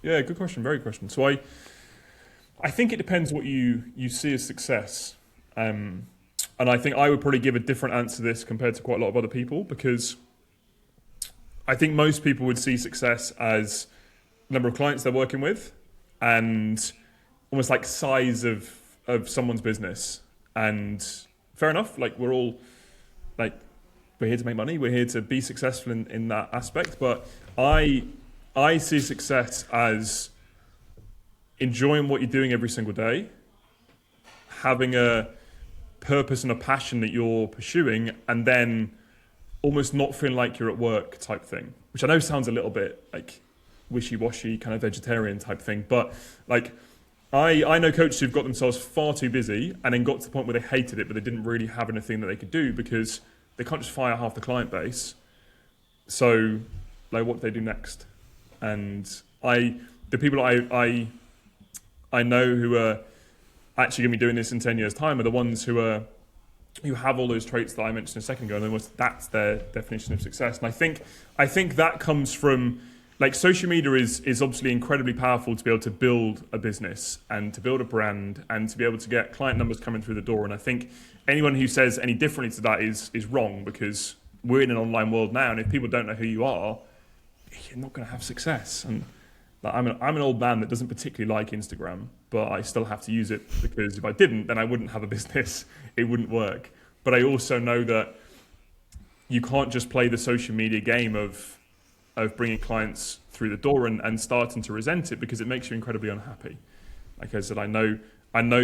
Yeah, good question. Very good question. So I think it depends what you see as success. And I think I would probably give a different answer to this compared to quite a lot of other people, because I think most people would see success as the number of clients they're working with and almost like size of someone's business. And fair enough, like we're here to make money, we're here to be successful in that aspect. But I see success as enjoying what you're doing every single day, having a purpose and a passion that you're pursuing, and then almost not feeling like you're at work type thing, which I know sounds a little bit like wishy-washy, kind of vegetarian type thing. But like, I know coaches who've got themselves far too busy and then got to the point where they hated it, but they didn't really have anything that they could do because they can't just fire half the client base. So like, what do they do next? And the people I know who are actually going to be doing this in 10 years' time are the ones who have all those traits that I mentioned a second ago, and that's their definition of success. And I think that comes from, like, social media is obviously incredibly powerful to be able to build a business and to build a brand and to be able to get client numbers coming through the door. And I think anyone who says any differently to that is wrong, because we're in an online world now, and if people don't know who you are, you're not going to have success. And like, I'm an old man that doesn't particularly like Instagram, but I still have to use it, because if I didn't, then I wouldn't have a business. It wouldn't work. But I also know that you can't just play the social media game of bringing clients through the door and starting to resent it, because it makes you incredibly unhappy. Like I said, I know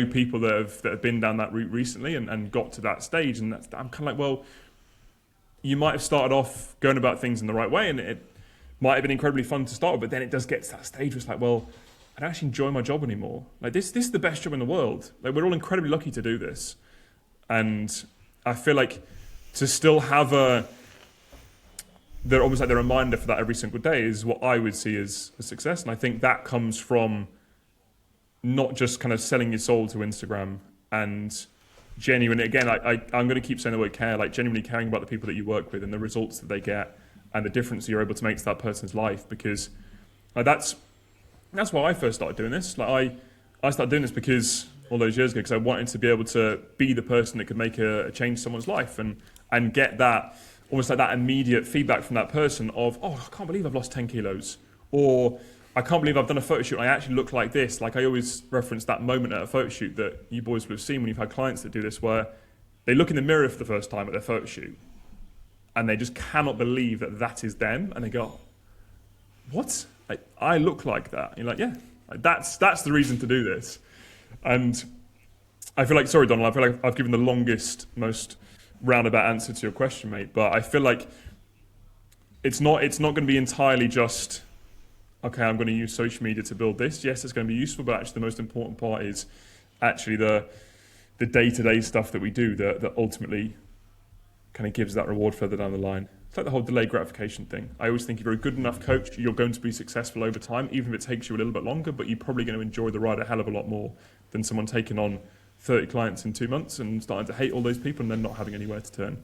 people that have been down that route recently and got to that stage, and I'm kind of like, well, you might have started off going about things in the right way, and it might have been incredibly fun to start with, but then it does get to that stage where it's like, well, I don't actually enjoy my job anymore. Like, this is the best job in the world. Like, we're all incredibly lucky to do this. And I feel like to still have they're almost like the reminder for that every single day is what I would see as a success. And I think that comes from not just kind of selling your soul to Instagram, and genuinely, again, I'm going to keep saying the word care, like genuinely caring about the people that you work with and the results that they get and the difference you're able to make to that person's life. Because that's why I first started doing this. Like, I started doing this because all those years ago, because I wanted to be able to be the person that could make a change in someone's life and get that, almost like that immediate feedback from that person of, oh, I can't believe I've lost 10 kilos. Or I can't believe I've done a photo shoot and I actually look like this. Like, I always reference that moment at a photo shoot that you boys would have seen when you've had clients that do this, where they look in the mirror for the first time at their photo shoot and they just cannot believe that is them. And they go, what? Like, I look like that. And you're like, yeah, like, that's the reason to do this. And I feel like, sorry, Donald, I feel like I've given the longest, most roundabout answer to your question, mate. But I feel like it's not going to be entirely just, okay, I'm going to use social media to build this. Yes, it's going to be useful, but actually the most important part is actually the day-to-day stuff that we do that ultimately kind of gives that reward further down the line. It's like the whole delayed gratification thing. I always think if you're a good enough coach, you're going to be successful over time, even if it takes you a little bit longer, but you're probably going to enjoy the ride a hell of a lot more than someone taking on 30 clients in 2 months and starting to hate all those people and then not having anywhere to turn.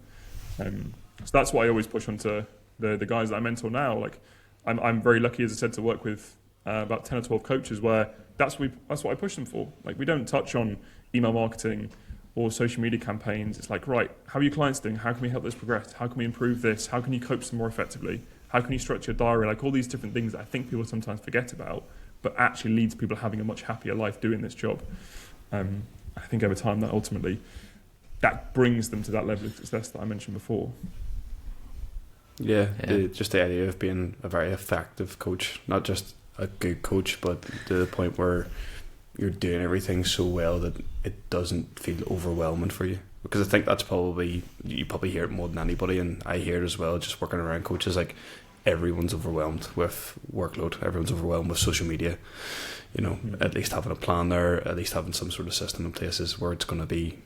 So that's why I always push onto the guys that I mentor now. Like, I'm very lucky, as I said, to work with about 10 or 12 coaches where that's what I push them for. Like, we don't touch on email marketing or social media campaigns. It's like, right, how are your clients doing? How can we help this progress? How can we improve this? How can you coach them more effectively? How can you structure your diary? Like, all these different things that I think people sometimes forget about, but actually leads people having a much happier life doing this job. I think over time that ultimately that brings them to that level of success that I mentioned before. Yeah. Just the idea of being a very effective coach, not just a good coach, but to the point where you're doing everything so well that it doesn't feel overwhelming for you. Because I think that's probably, you probably hear it more than anybody, and I hear it as well, just working around coaches, like everyone's overwhelmed with workload, everyone's overwhelmed with social media. You know, at least having a plan there, at least having some sort of system in places where it's going to be,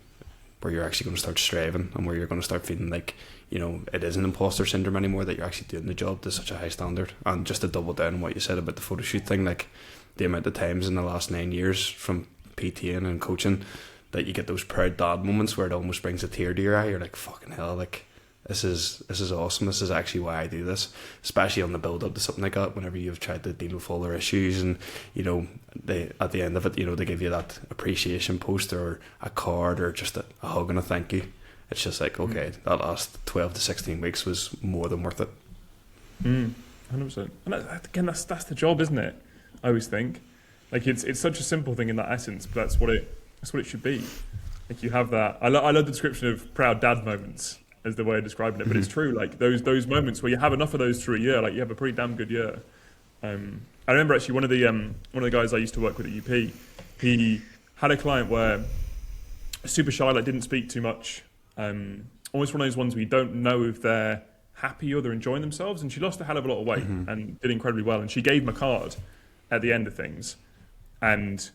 where you're actually going to start striving and where you're going to start feeling like, you know, it isn't imposter syndrome anymore, that you're actually doing the job to such a high standard. And just to double down on what you said about the photo shoot thing, like the amount of times in the last 9 years from PTing and coaching that you get those proud dad moments where it almost brings a tear to your eye. You're like, fucking hell, like this is awesome. This is actually why I do this, especially on the build up to something like that. Whenever you've tried to deal with all their issues, and they at the end of it, they give you that appreciation post or a card or just a hug and a thank you. It's just like, okay, that last 12 to 16 weeks was more than worth it. 100%. And again, that's the job, isn't it? I always think, like it's such a simple thing in that essence, but that's what it should be. Like you have that. I love the description of proud dad moments as the way of describing it, but it's true. Like those moments where you have enough of those through a year, like you have a pretty damn good year. I remember actually one of the guys I used to work with at UP, he had a client where super shy, like didn't speak too much. Almost one of those ones where you don't know if they're happy or they're enjoying themselves, and she lost a hell of a lot of weight and did incredibly well, and she gave him a card at the end of things. And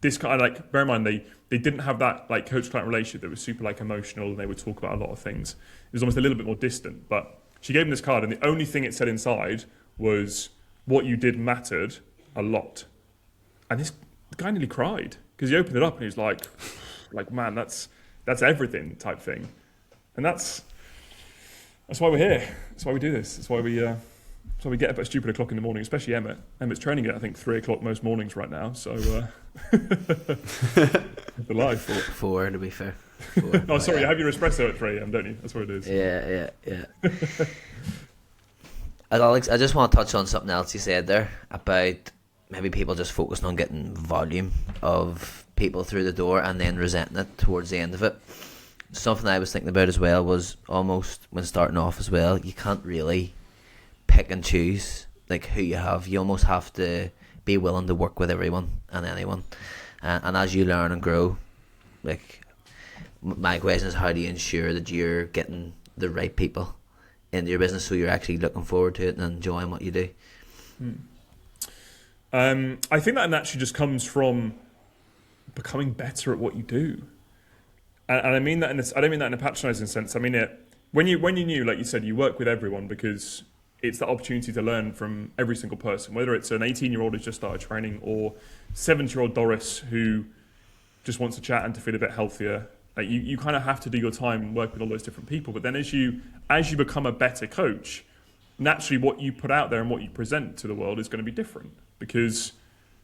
this kind of, like, bear in mind they didn't have that like coach-client relationship that was super like emotional, and they would talk about a lot of things. It was almost a little bit more distant, but she gave him this card, and the only thing it said inside was what you did mattered a lot. And the guy nearly cried because he opened it up and he was like man, that's everything type thing. And that's why we're here. That's why we do this. That's why we get up at stupid o'clock in the morning, especially Emmett. Emmett's training at I think 3 o'clock most mornings right now. So the life. 4 to be fair. 4. Oh, sorry, you have your espresso at 3 a.m, don't you? That's what it is. Yeah. And Alex, I just want to touch on something else you said there about maybe people just focusing on getting volume of people through the door and then resenting it towards the end of it. Something I was thinking about as well was almost when starting off as well, you can't really pick and choose like who you have. You almost have to be willing to work with everyone and anyone. And as you learn and grow, like my question is, how do you ensure that you're getting the right people into your business so you're actually looking forward to it and enjoying what you do? I think that naturally just comes from becoming better at what you do. And I mean that I don't mean that in a patronising sense. I mean it when you knew, like you said, you work with everyone because it's the opportunity to learn from every single person, whether it's an 18-year-old who's just started training or 70-year-old Doris who just wants to chat and to feel a bit healthier. Like you kind of have to do your time and work with all those different people. But then as you become a better coach, naturally what you put out there and what you present to the world is going to be different because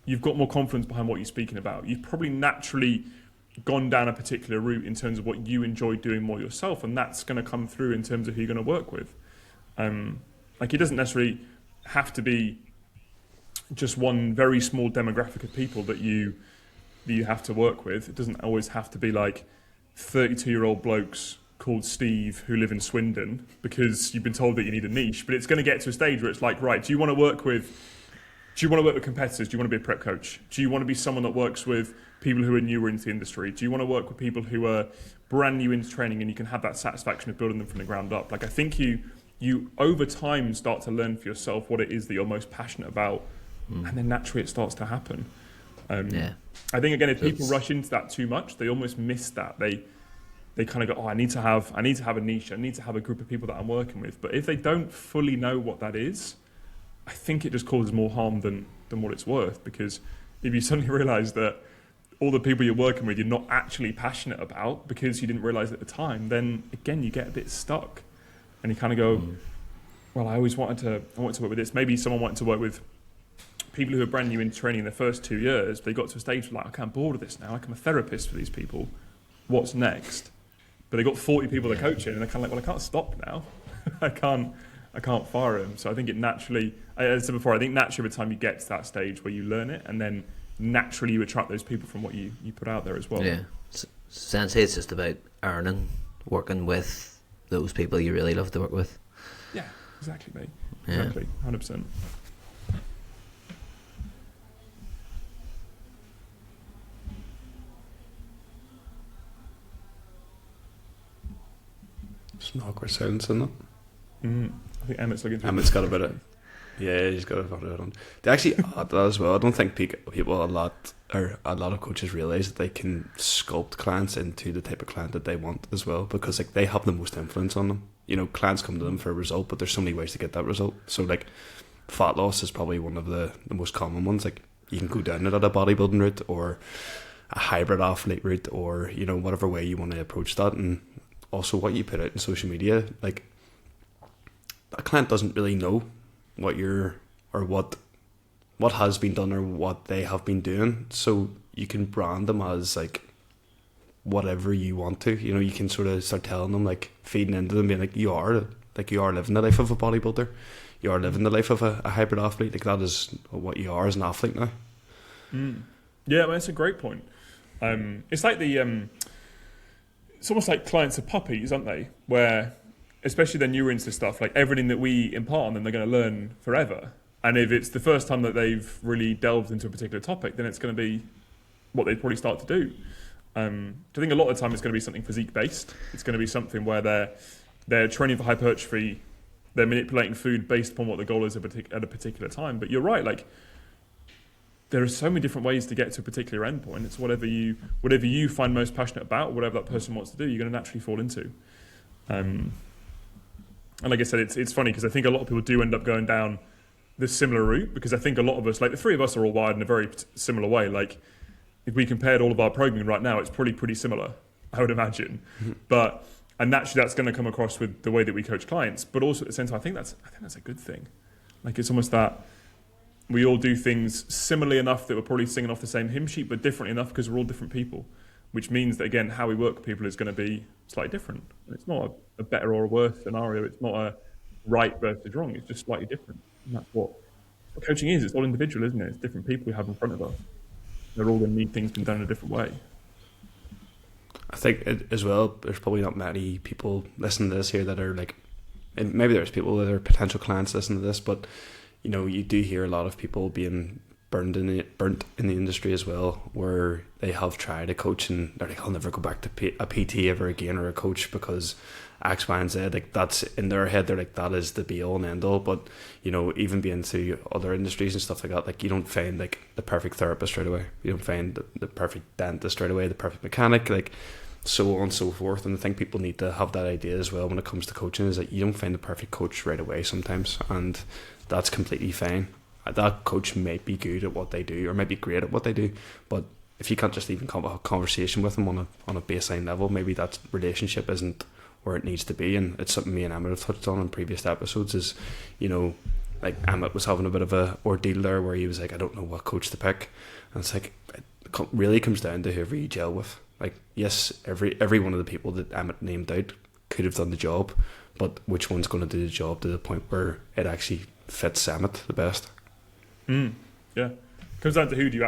you've got more confidence behind what you're speaking about. You've probably naturally gone down a particular route in terms of what you enjoy doing more yourself, and that's going to come through in terms of who you're going to work with. Like it doesn't necessarily have to be just one very small demographic of people that you have to work with. It doesn't always have to be like 32-year-old blokes called Steve who live in Swindon because you've been told that you need a niche. But it's going to get to a stage where it's like, right, do you want to work with competitors? Do you want to be a prep coach? Do you want to be someone that works with people who are newer into the industry? Do you want to work with people who are brand new into training and you can have that satisfaction of building them from the ground up? Like I think you over time start to learn for yourself what it is that you're most passionate about, and then naturally it starts to happen. I think again, if people rush into that too much, they almost miss that. They kind of go, I need to have a niche. I need to have a group of people that I'm working with. But if they don't fully know what that is, I think it just causes more harm than what it's worth. Because if you suddenly realise that all the people you're working with you're not actually passionate about because you didn't realise at the time, then again you get a bit stuck, and you kind of go, well, I wanted to work with this. Maybe someone wanted to work with people who are brand new in training in their first 2 years. They got to a stage where like, I'm bored of this now. Like I'm a therapist for these people. What's next? But they got 40 people they're coaching, and they're kind of like, well, I can't stop now. I can't fire them. So I think it naturally, as I said before, I think naturally over time you get to that stage where you learn it, and then naturally you attract those people from what you put out there as well. Yeah. Sensei, it's just about working with those people you really love to work with. Yeah, exactly, mate. Yeah. Exactly, 100%. It's an awkward silence, isn't it? I think Emmett's looking through. Emmett's got a bit of... Yeah, he's got a bit of it on. They actually add that as well. I don't think people a lot of coaches realise that they can sculpt clients into the type of client that they want as well, because like they have the most influence on them. You know, clients come to them for a result, but there's so many ways to get that result. So like fat loss is probably one of the most common ones. Like you can go down it at a bodybuilding route or a hybrid athlete route, or you know, whatever way you want to approach that. And also what you put out in social media, like a client doesn't really know what you're, or what has been done or what they have been doing. So you can brand them as like whatever you want to. You know, you can sort of start telling them, like feeding into them, being like, you are living the life of a bodybuilder. You are living the life of a hybrid athlete. Like that is what you are as an athlete now. Yeah, man, that's a great point. It's like it's almost like clients are puppies, aren't they? Where, especially they're newer into stuff, like everything that we impart on them, they're going to learn forever. And if it's the first time that they've really delved into a particular topic, then it's going to be what they probably start to do. I think a lot of the time it's going to be something physique based. It's going to be something where they're training for hypertrophy, they're manipulating food based upon what the goal is at a particular time. But you're right, like there are so many different ways to get to a particular endpoint. It's whatever you find most passionate about, whatever that person wants to do, you're going to naturally fall into. And like I said, it's funny because I think a lot of people do end up going down this similar route, because I think a lot of us, like the three of us, are all wired in a very similar way. Like if we compared all of our programming right now, it's probably pretty similar, I would imagine. And naturally that's going to come across with the way that we coach clients. But also at the same time, I think that's a good thing. Like it's almost that we all do things similarly enough that we're probably singing off the same hymn sheet, but differently enough because we're all different people, which means that, again, how we work with people is going to be slightly different. It's not a better or a worse scenario. It's not a right versus wrong. It's just slightly different. And that's what coaching is. It's all individual, isn't it? It's different people we have in front of us. They're all going to need things been done in a different way. I think as well, there's probably not many people listening to this here that are like, and maybe there's people that are potential clients listening to this, but you know, you do hear a lot of people being burnt in the industry as well, where they have tried a coach and they're like, I'll never go back to a PT ever again, or a coach, because X, Y, and Z. Like that's in their head. They're like, that is the be all and end all. But you know, even being to other industries and stuff like that, like you don't find like the perfect therapist right away. You don't find the perfect dentist right away, the perfect mechanic, like so on and so forth. And I think people need to have that idea as well when it comes to coaching, is that you don't find the perfect coach right away sometimes, and that's completely fine. That coach might be good at what they do, or might be great at what they do, but if you can't just even have a conversation with them on a baseline level, maybe that relationship isn't where it needs to be. And it's something me and Emmett have touched on in previous episodes, is, you know, like Emmett was having a bit of a ordeal there where he was like, I don't know what coach to pick. And it's like, it really comes down to whoever you gel with. Like, yes, every one of the people that Emmett named out could have done the job, but which one's going to do the job to the point where it actually fits Emmett the best? Yeah, it comes down to who do you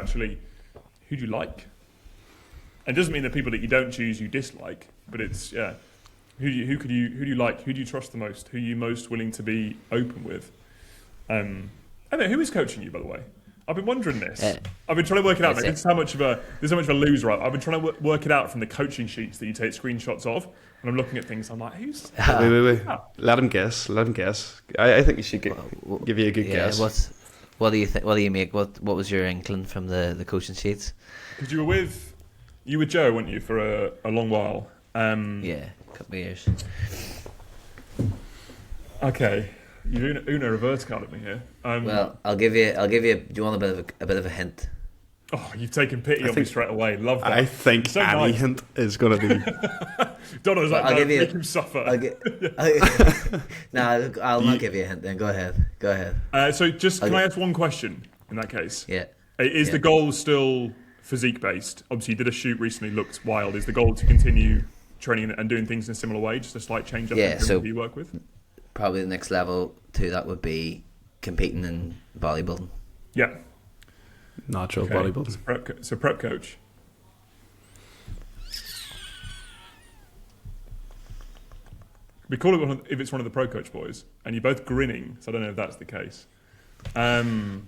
like. And it doesn't mean that people that you don't choose you dislike, but it's who do you like, who do you trust the most, who are you most willing to be open with. And then who is coaching you, by the way? I've been wondering this. I've been trying to work it out. Like, this is how much of a loser I've been trying to work it out from the coaching sheets that you take screenshots of. And I'm looking at things, I'm like, who's... Wait. Let him guess. I think you should give you a good guess. What do you think? What do you make? What was your inkling from the coaching sheets? Because you were with Joe, weren't you, for a long while? Yeah, a couple of years. Okay, you're Uno reverse card at me here. Well, I'll give you. Do you want a bit of a hint? Oh, you've taken pity on me straight away. Love that. I think so any nice. Hint is going to be. Donald's like, no, make him suffer. I'll not give you a hint then. Go ahead. So can I ask one question in that case? Yeah. Is the goal still physique based? Obviously, you did a shoot recently, looked wild. Is the goal to continue training and doing things in a similar way, just a slight change up in who you work with? Probably the next level to that would be competing in bodybuilding. Yeah. Natural bodybuilding. So prep coach. We call it if it's one of the pro coach boys, and you're both grinning, so I don't know if that's the case. God,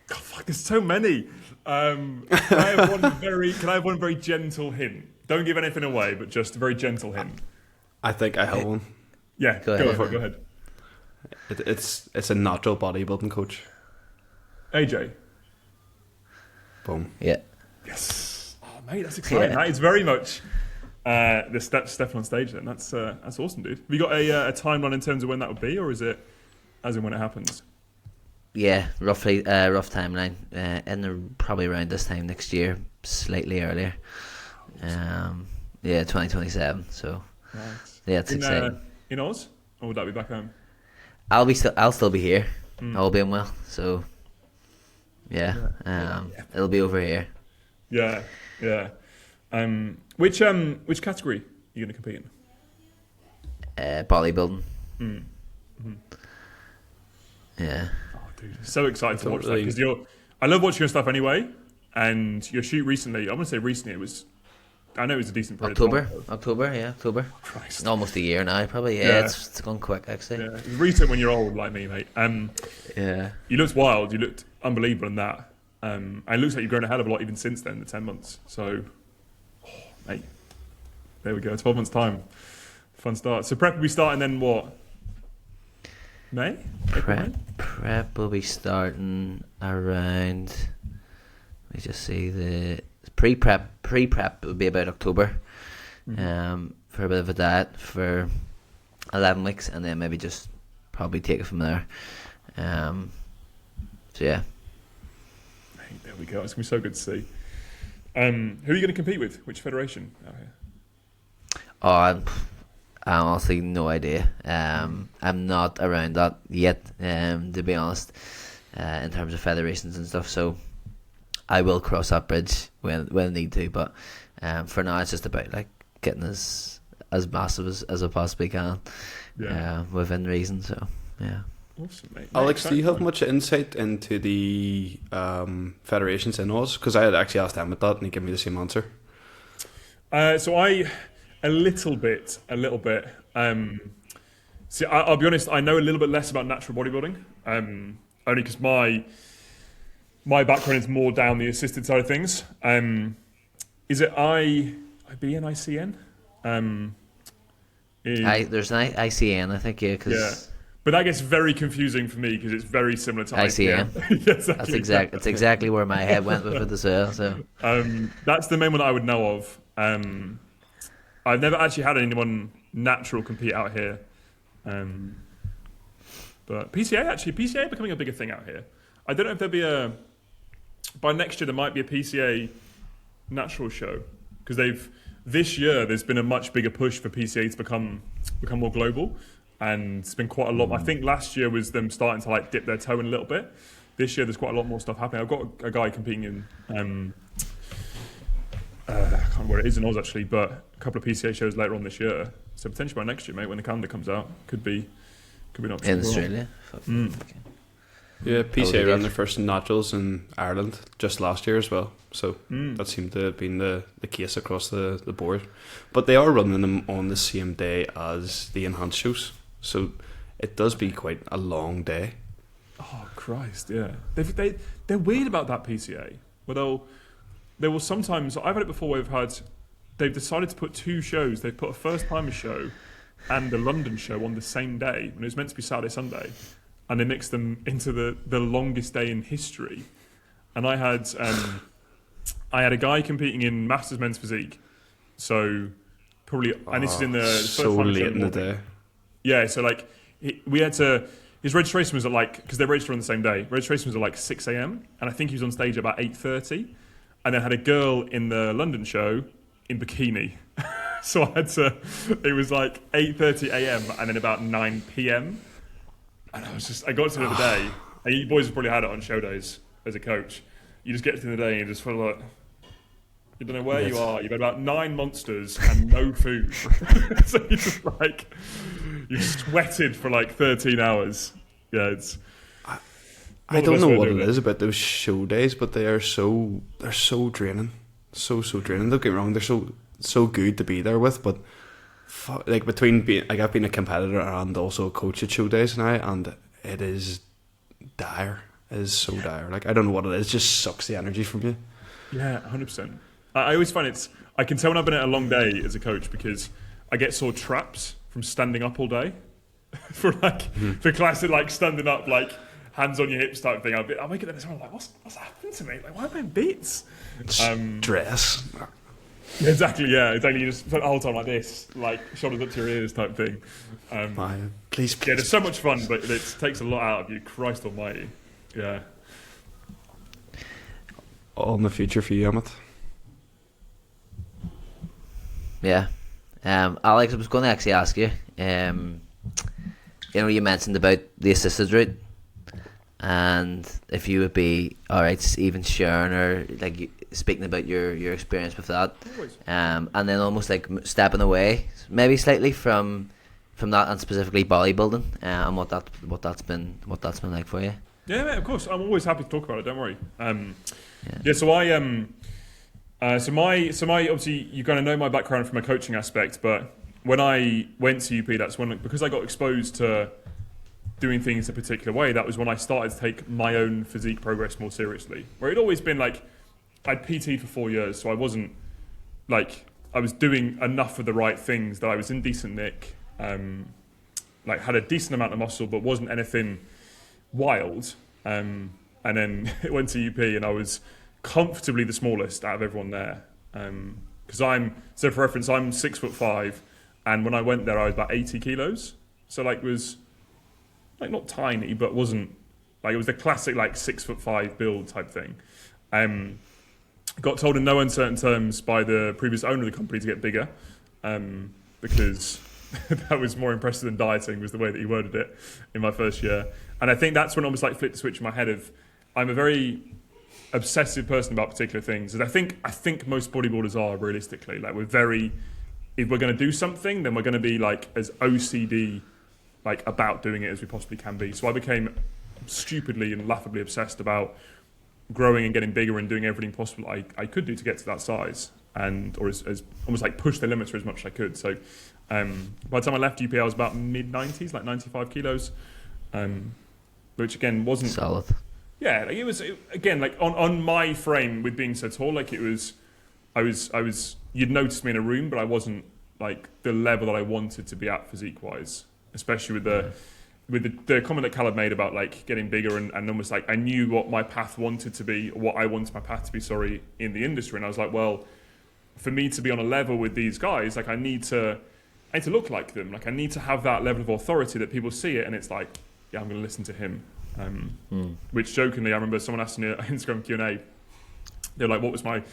fuck, there's so many. Can I have one very gentle hint? Don't give anything away, but just a very gentle hint. I think I have one. Yeah, go ahead. It's a natural bodybuilding coach. AJ. Boom. Yeah. Yes. Oh, mate, that's exciting. Yeah. That is very much the stepping on stage. Then that's awesome, dude. Have you got a timeline in terms of when that would be, or is it as in when it happens? Yeah, rough timeline. Probably around this time next year, slightly earlier. 2027. So nice. yeah, it's exciting. In Oz or would that be back home? I'll still be here. All being well. So it'll be over here. Yeah. Which category are you going to compete in? Bodybuilding. Yeah. Oh, dude, so excited to watch that because I love watching your stuff anyway. And your shoot recently, I'm going to say recently, I know it was a decent period. October. Christ. Almost a year now, probably. Yeah. It's gone quick, actually. Yeah. It's recent when you're old like me, mate. Yeah. You looked wild. You looked unbelievable in that. And it looks like you've grown a hell of a lot even since then, the 10 months. So, mate, there we go. 12 months' time. Fun start. So prep will be starting then what? May? Prep will be starting around... Let me just see, the pre-prep would be about October, for a bit of a diet for 11 weeks, and then maybe just probably take it from there. So yeah. Hey, there we go. It's gonna be so good to see. Who are you going to compete with? Which federation out here? Oh, I honestly no idea. I'm not around that yet, to be honest, in terms of federations and stuff. So I will cross that bridge when I need to. But for now, it's just about like getting as massive as I possibly can, within reason. So yeah. Awesome, mate. Alex, do you have much insight into the federations in Oz? Because I had actually asked Emmett that, and he gave me the same answer. So I, a little bit. See, I'll be honest. I know a little bit less about natural bodybuilding, only because my background is more down the assisted side of things. Is it IBN? There's an ICN, I think, yeah. Cause But that gets very confusing for me because it's very similar to ICN. Exactly. That's exactly where my head went with it as well. So that's the main one that I would know of. I've never actually had anyone natural compete out here. But PCA becoming a bigger thing out here. I don't know if there'll be by next year there might be a PCA natural show because this year there's been a much bigger push for PCA to become more global. And it's been quite a lot. I think last year was them starting to like dip their toe in a little bit. This year there's quite a lot more stuff happening. I've got a guy competing in, I can't remember where it is in Oz actually, but a couple of PCA shows later on this year. So potentially by next year, mate, when the calendar comes out, could be an option. In Australia. Okay. Yeah, PCA ran their first naturals in Ireland just last year as well. So that seemed to have been the case across the board. But they are running them on the same day as the enhanced shows. So it does be quite a long day. Oh Christ, yeah. They're weird about that PCA. Well, they will sometimes. I've had it before where they've decided to put two shows. They've put a first timer show and the London show on the same day when it was meant to be Saturday Sunday, and they mixed them into the longest day in history. And I had a guy competing in Masters Men's Physique. So probably, and this is in the so first late in the day. Yeah, so like we had to. His registration was at because they registered on the same day. Registration was at like 6 a.m. and I think he was on stage at about 8:30, and then had a girl in the London show in bikini. So I had to. It was like 8:30 a.m. and then about 9 p.m. And I got to the end of the day. And you boys have probably had it on show days as a coach. You just get to the end of the day and you just feel like. You don't know where you are. You've had about 9 monsters and no food. So you're just like, you've sweated for like 13 hours. Yeah, it's. I don't know what it is about those show days, but they're so draining, so draining. Don't get me wrong, they're so good to be there with, but like between being I've been a competitor and also a coach at show days now, and it is dire. It is so dire. Like I don't know what it is. It just sucks the energy from you. Yeah, 100%. I always find I can tell when I've been at a long day as a coach because I get sore traps from standing up all day. for classic like standing up, like hands on your hips type thing. I'll make it then I'm like, what's happened to me? Like, why am I in bits? Stress. Exactly. You just spend the whole time like this, like shoulders up to your ears type thing. Please. Yeah, it's so much fun, but it takes a lot out of you. Christ Almighty. Yeah. All in the future for you, Emmett. Yeah. Alex, I was going to actually ask you, you mentioned about the assisted route, and if you would be alright, even sharing or like speaking about your experience with that, and then almost like stepping away, maybe slightly from that, and specifically bodybuilding, and what that's been like for you. Yeah, mate, of course. I'm always happy to talk about it. Don't worry. So I so my obviously you're going to know my background from a coaching aspect, but when I went to UP, that's when, because I got exposed to doing things a particular way, that was when I started to take my own physique progress more seriously. Where it'd always been like, I'd PT'd for 4 years, so I wasn't like, I was doing enough of the right things that I was in decent nick, like had a decent amount of muscle, but wasn't anything wild. And then it went to UP and I was comfortably the smallest out of everyone there. Because so for reference, I'm 6'5", and when I went there, I was about 80 kilos. So like was like not tiny, but wasn't like, it was the classic like 6'5" build type thing. Got told in no uncertain terms by the previous owner of the company to get bigger, because that was more impressive than dieting, was the way that he worded it in my first year. And I think that's when I almost like flipped the switch in my head of, I'm a very obsessive person about particular things. And I think most bodybuilders are, realistically. Like if we're going to do something, then we're going to be like as OCD like about doing it as we possibly can be. So I became stupidly and laughably obsessed about growing and getting bigger and doing everything possible I could do to get to that size, or as almost like push the limiter as much as I could. So by the time I left UP, I was about mid-90s, like 95 kilos, which again wasn't solid. Yeah, like again, like on my frame with being so tall, like I was you'd notice me in a room, but I wasn't like the level that I wanted to be at physique wise, especially with the comment that Caleb made about like getting bigger and almost like I knew what my path wanted to be, or what I wanted my path to be, in the industry. And I was like, well, for me to be on a level with these guys, like I need to look like them. Like I need to have that level of authority that people see it and it's like, yeah, I'm going to listen to him. Which jokingly, I remember someone asked me an Instagram Q&A, they were like, what was my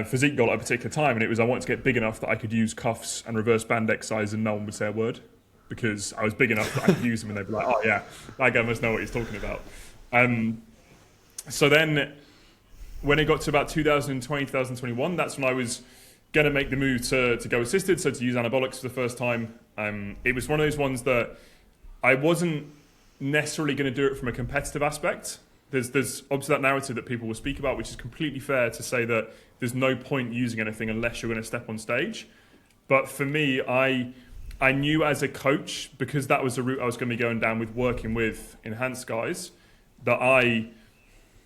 physique goal at a particular time? And it was, I wanted to get big enough that I could use cuffs and reverse band exercise and no one would say a word, because I was big enough that I could use them and they'd be like, oh yeah, that guy must know what he's talking about. So then when it got to about 2020, 2021, that's when I was going to make the move to go assisted, so to use anabolics for the first time. It was one of those ones that I wasn't necessarily going to do it from a competitive aspect. There's obviously that narrative that people will speak about, which is completely fair, to say that there's no point using anything unless you're going to step on stage. But for me, I knew as a coach, because that was the route I was going to be going down with working with enhanced guys, that I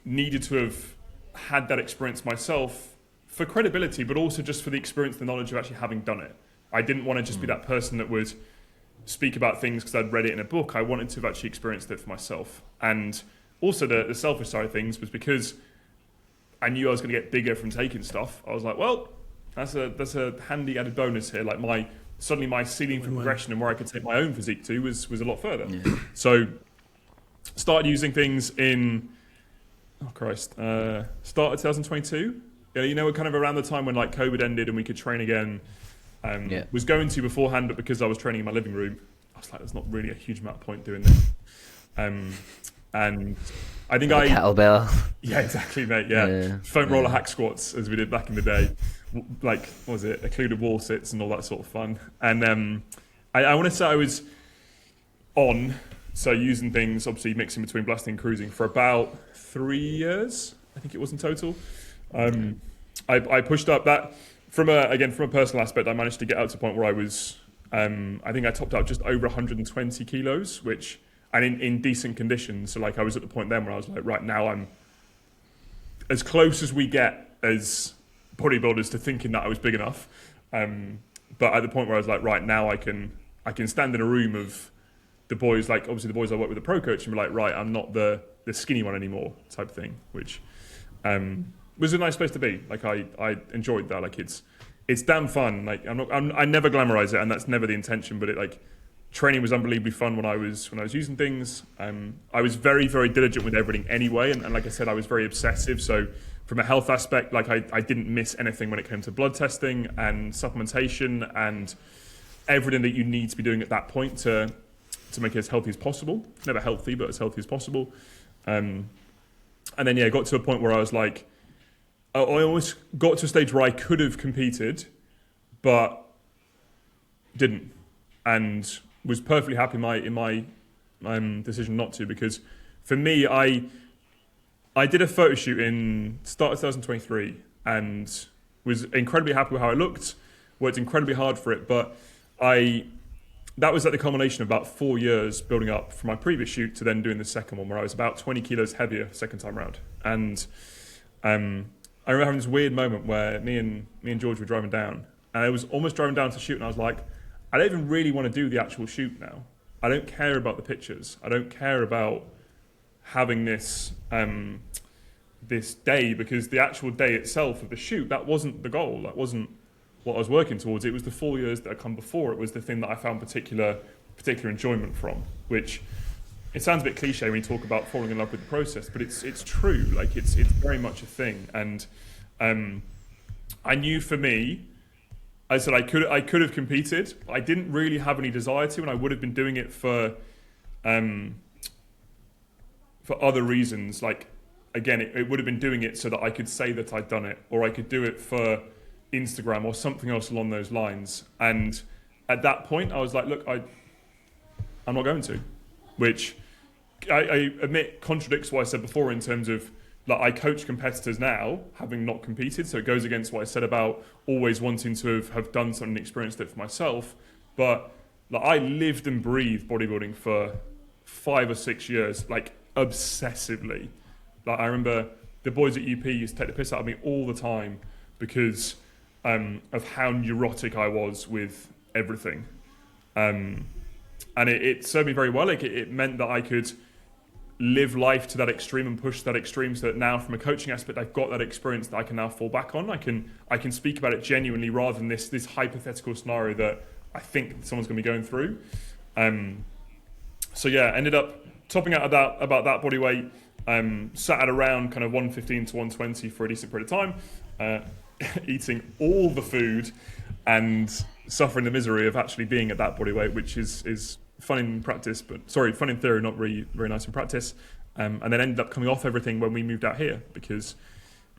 needed to have had that experience myself for credibility, but also just for the experience, the knowledge of actually having done it. I didn't want to just be that person that would speak about things because I'd read it in a book. I wanted to have actually experienced it for myself. And also the selfish side of things was because I knew I was going to get bigger from taking stuff. I was like, well, that's a handy added bonus here. Like suddenly my ceiling for progression and where I could take my own physique to was a lot further. Yeah. So started using things in, start of 2022. Yeah, we're kind of around the time when like COVID ended and we could train again. Was going to beforehand, but because I was training in my living room, I was like, there's not really a huge amount of point doing this. And I think kettlebell. Yeah, exactly, mate. Yeah. Foam roller hack squats, as we did back in the day. Like, what was it? Occluded wall sits and all that sort of fun. And I want to say I was on, so using things, obviously mixing between blasting and cruising for about 3 years, I think it was in total. I pushed up that. From a personal aspect, I managed to get out to a point where I was, I think I topped out just over 120 kilos, and in decent conditions. So like I was at the point then where I was like, right now I'm as close as we get as bodybuilders to thinking that I was big enough. But at the point where I was like, right now I can stand in a room of the boys, like obviously the boys I work with, the pro coach, and be like, right, I'm not the skinny one anymore type thing, which was a nice place to be. Like I enjoyed that. Like it's damn fun. Like I never glamorize it, and that's never the intention. But training was unbelievably fun when I was using things. I was very, very diligent with everything anyway, and like I said, I was very obsessive. So from a health aspect, like I didn't miss anything when it came to blood testing and supplementation and everything that you need to be doing at that point to to make it as healthy as possible. Never healthy, but as healthy as possible. And then, yeah, got to a point where I was like, I almost got to a stage where I could have competed, but didn't, and was perfectly happy in my decision not to, because for me, I did a photo shoot in start of 2023 and was incredibly happy with how I looked, worked incredibly hard for it, but that was at the culmination of about 4 years building up from my previous shoot to then doing the second one, where I was about 20 kilos heavier second time round. And I remember having this weird moment where me and George were driving down, and I was almost driving down to shoot, and I was like, I don't even really want to do the actual shoot now. I don't care about the pictures. I don't care about having this this day, because the actual day itself of the shoot, that wasn't the goal. That wasn't what I was working towards. It was the 4 years that had come before. It was the thing that I found particular enjoyment from, which it sounds a bit cliche when you talk about falling in love with the process, but it's true. Like it's very much a thing. And I knew for me, I said I could have competed. I didn't really have any desire to, and I would have been doing it for other reasons. Like, again, it would have been doing it so that I could say that I'd done it, or I could do it for Instagram or something else along those lines. And at that point, I was like, look, I'm not going to, which I admit contradicts what I said before in terms of, like, I coach competitors now, having not competed, so it goes against what I said about always wanting to have done something and experienced it for myself. But like, I lived and breathed bodybuilding for 5 or 6 years, like obsessively. Like, I remember the boys at UP used to take the piss out of me all the time because of how neurotic I was with everything. And it served me very well. Like, it meant that I could live life to that extreme and push that extreme, so that now from a coaching aspect, I've got that experience that I can now fall back on. I can speak about it genuinely rather than this hypothetical scenario that I think someone's going to be going through. So yeah, ended up topping out about that body weight. Sat at around kind of 115 to 120 for a decent period of time, eating all the food and suffering the misery of actually being at that body weight, which is fun in practice, fun in theory, not really very nice in practice. And then ended up coming off everything when we moved out here, because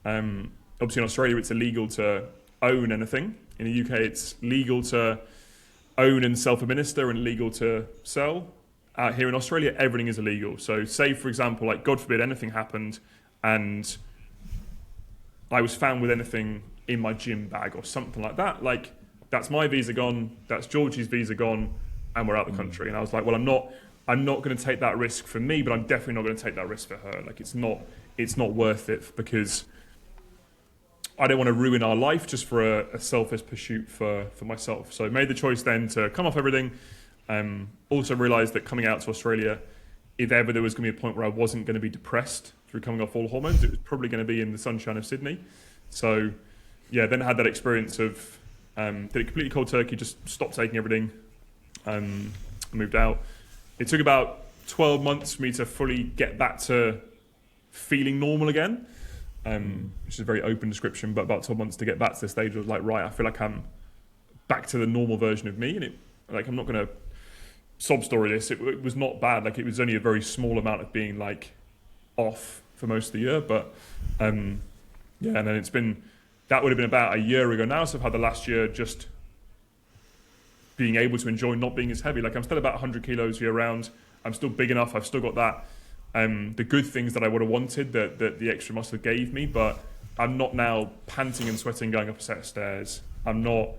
obviously in Australia it's illegal to own anything. In the UK it's legal to own and self-administer and legal to sell. Out here in Australia, everything is illegal. So say, for example, like, God forbid anything happened and I was found with anything in my gym bag or something like that, like, that's my visa gone, that's Georgie's visa gone, and we're out the country. And I was like, well, I'm not going to take that risk for me, but I'm definitely not going to take that risk for her. Like, it's not worth it, because I don't want to ruin our life just for a selfish pursuit for myself. So I made the choice then to come off everything. Also realised that coming out to Australia, if ever there was going to be a point where I wasn't going to be depressed through coming off all hormones, it was probably going to be in the sunshine of Sydney. So yeah, then I had that experience of did it completely cold turkey, just stopped taking everything, moved out. It took about 12 months for me to fully get back to feeling normal again, which is a very open description, but about 12 months to get back to the stage of, like, right, I feel like I'm back to the normal version of me. And it, like, I'm not going to sob story this, it was not bad. Like, it was only a very small amount of being, like, off for most of the year, but yeah, and then that would have been about a year ago now, so I've had the last year just being able to enjoy not being as heavy. Like, I'm still about 100 kilos year round, I'm still big enough, I've still got that the good things that I would have wanted that the extra muscle gave me, but I'm not now panting and sweating going up a set of stairs. I'm not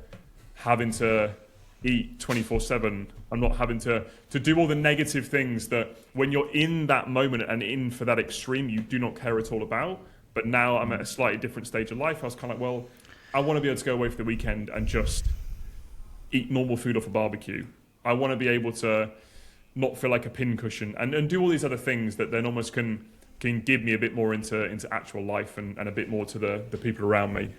having to eat 24/7. I'm not having to do all the negative things that when you're in that moment and in for that extreme, you do not care at all about. But now I'm at a slightly different stage of life. I was kind of like, well, I want to be able to go away for the weekend and just eat normal food off a barbecue. I want to be able to not feel like a pincushion and do all these other things that then almost can give me a bit more into actual life and a bit more to the people around me.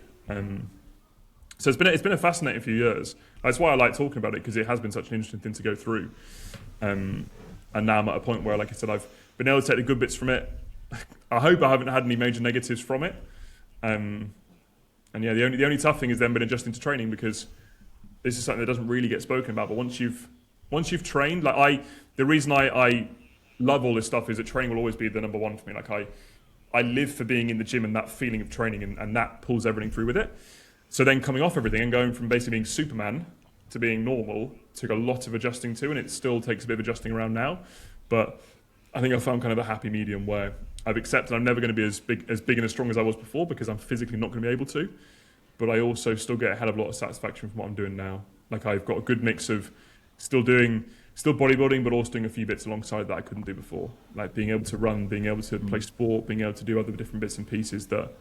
So it's been a fascinating few years. That's why I like talking about it, because it has been such an interesting thing to go through. And now I'm at a point where, like I said, I've been able to take the good bits from it. I hope I haven't had any major negatives from it. And yeah, the only tough thing is then been adjusting to training, because this is something that doesn't really get spoken about. But once you've once you've trained, like the reason I love all this stuff is that training will always be the number one for me. Like I live for being in the gym and that feeling of training, and that pulls everything through with it. So then coming off everything and going from basically being Superman to being normal took a lot of adjusting to, and it still takes a bit of adjusting around now. But I think I found kind of a happy medium where I've accepted I'm never going to be as big and as strong as I was before because I'm physically not going to be able to. But I also still get a hell of a lot of satisfaction from what I'm doing now. Like I've got a good mix of still bodybuilding, but also doing a few bits alongside that I couldn't do before. Like being able to run, being able to play sport, being able to do other different bits and pieces that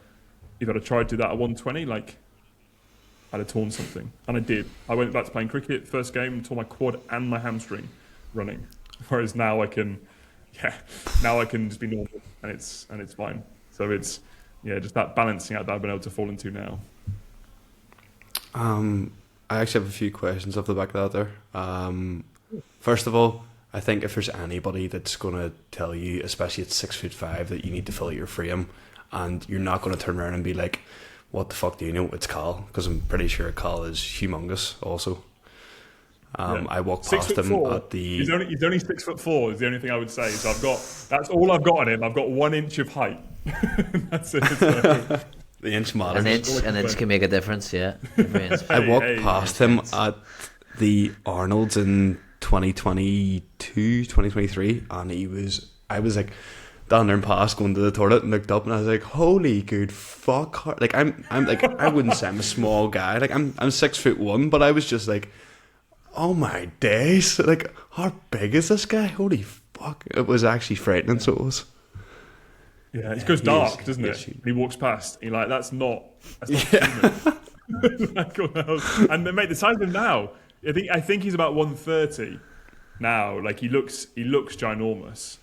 if I'd have tried to do that at 120, like I'd have torn something. And I did. I went back to playing cricket, first game, tore my quad and my hamstring running. Whereas now I can just be normal and it's fine. So it's, just that balancing out that I've been able to fall into now. I actually have a few questions off the back of that there. First of all, I think if there's anybody that's going to tell you, especially at 6'5", that you need to fill out your frame, and you're not going to turn around and be like, what the fuck do you know? It's Cal, because I'm pretty sure Cal is humongous also. I walked past him at the... He's only 6'4" is the only thing I would say. So that's all I've got on him. I've got 1 inch of height. That's it. So. The inch matters. An inch can make a difference, yeah. I walked past him at the Arnold's in 2022, 2023, and I was like down there and past going to the toilet and looked up and I was like, holy good fuck. Like I'm like, I wouldn't say I'm a small guy. Like I'm 6'1", but I was just like, oh my days. Like, how big is this guy? Holy fuck. It was actually frightening, so it was. Yeah, it goes dark, doesn't it? When he walks past, you're like, that's not human. Like, and mate, the size of him now, I think he's about 130 now. Like he looks ginormous.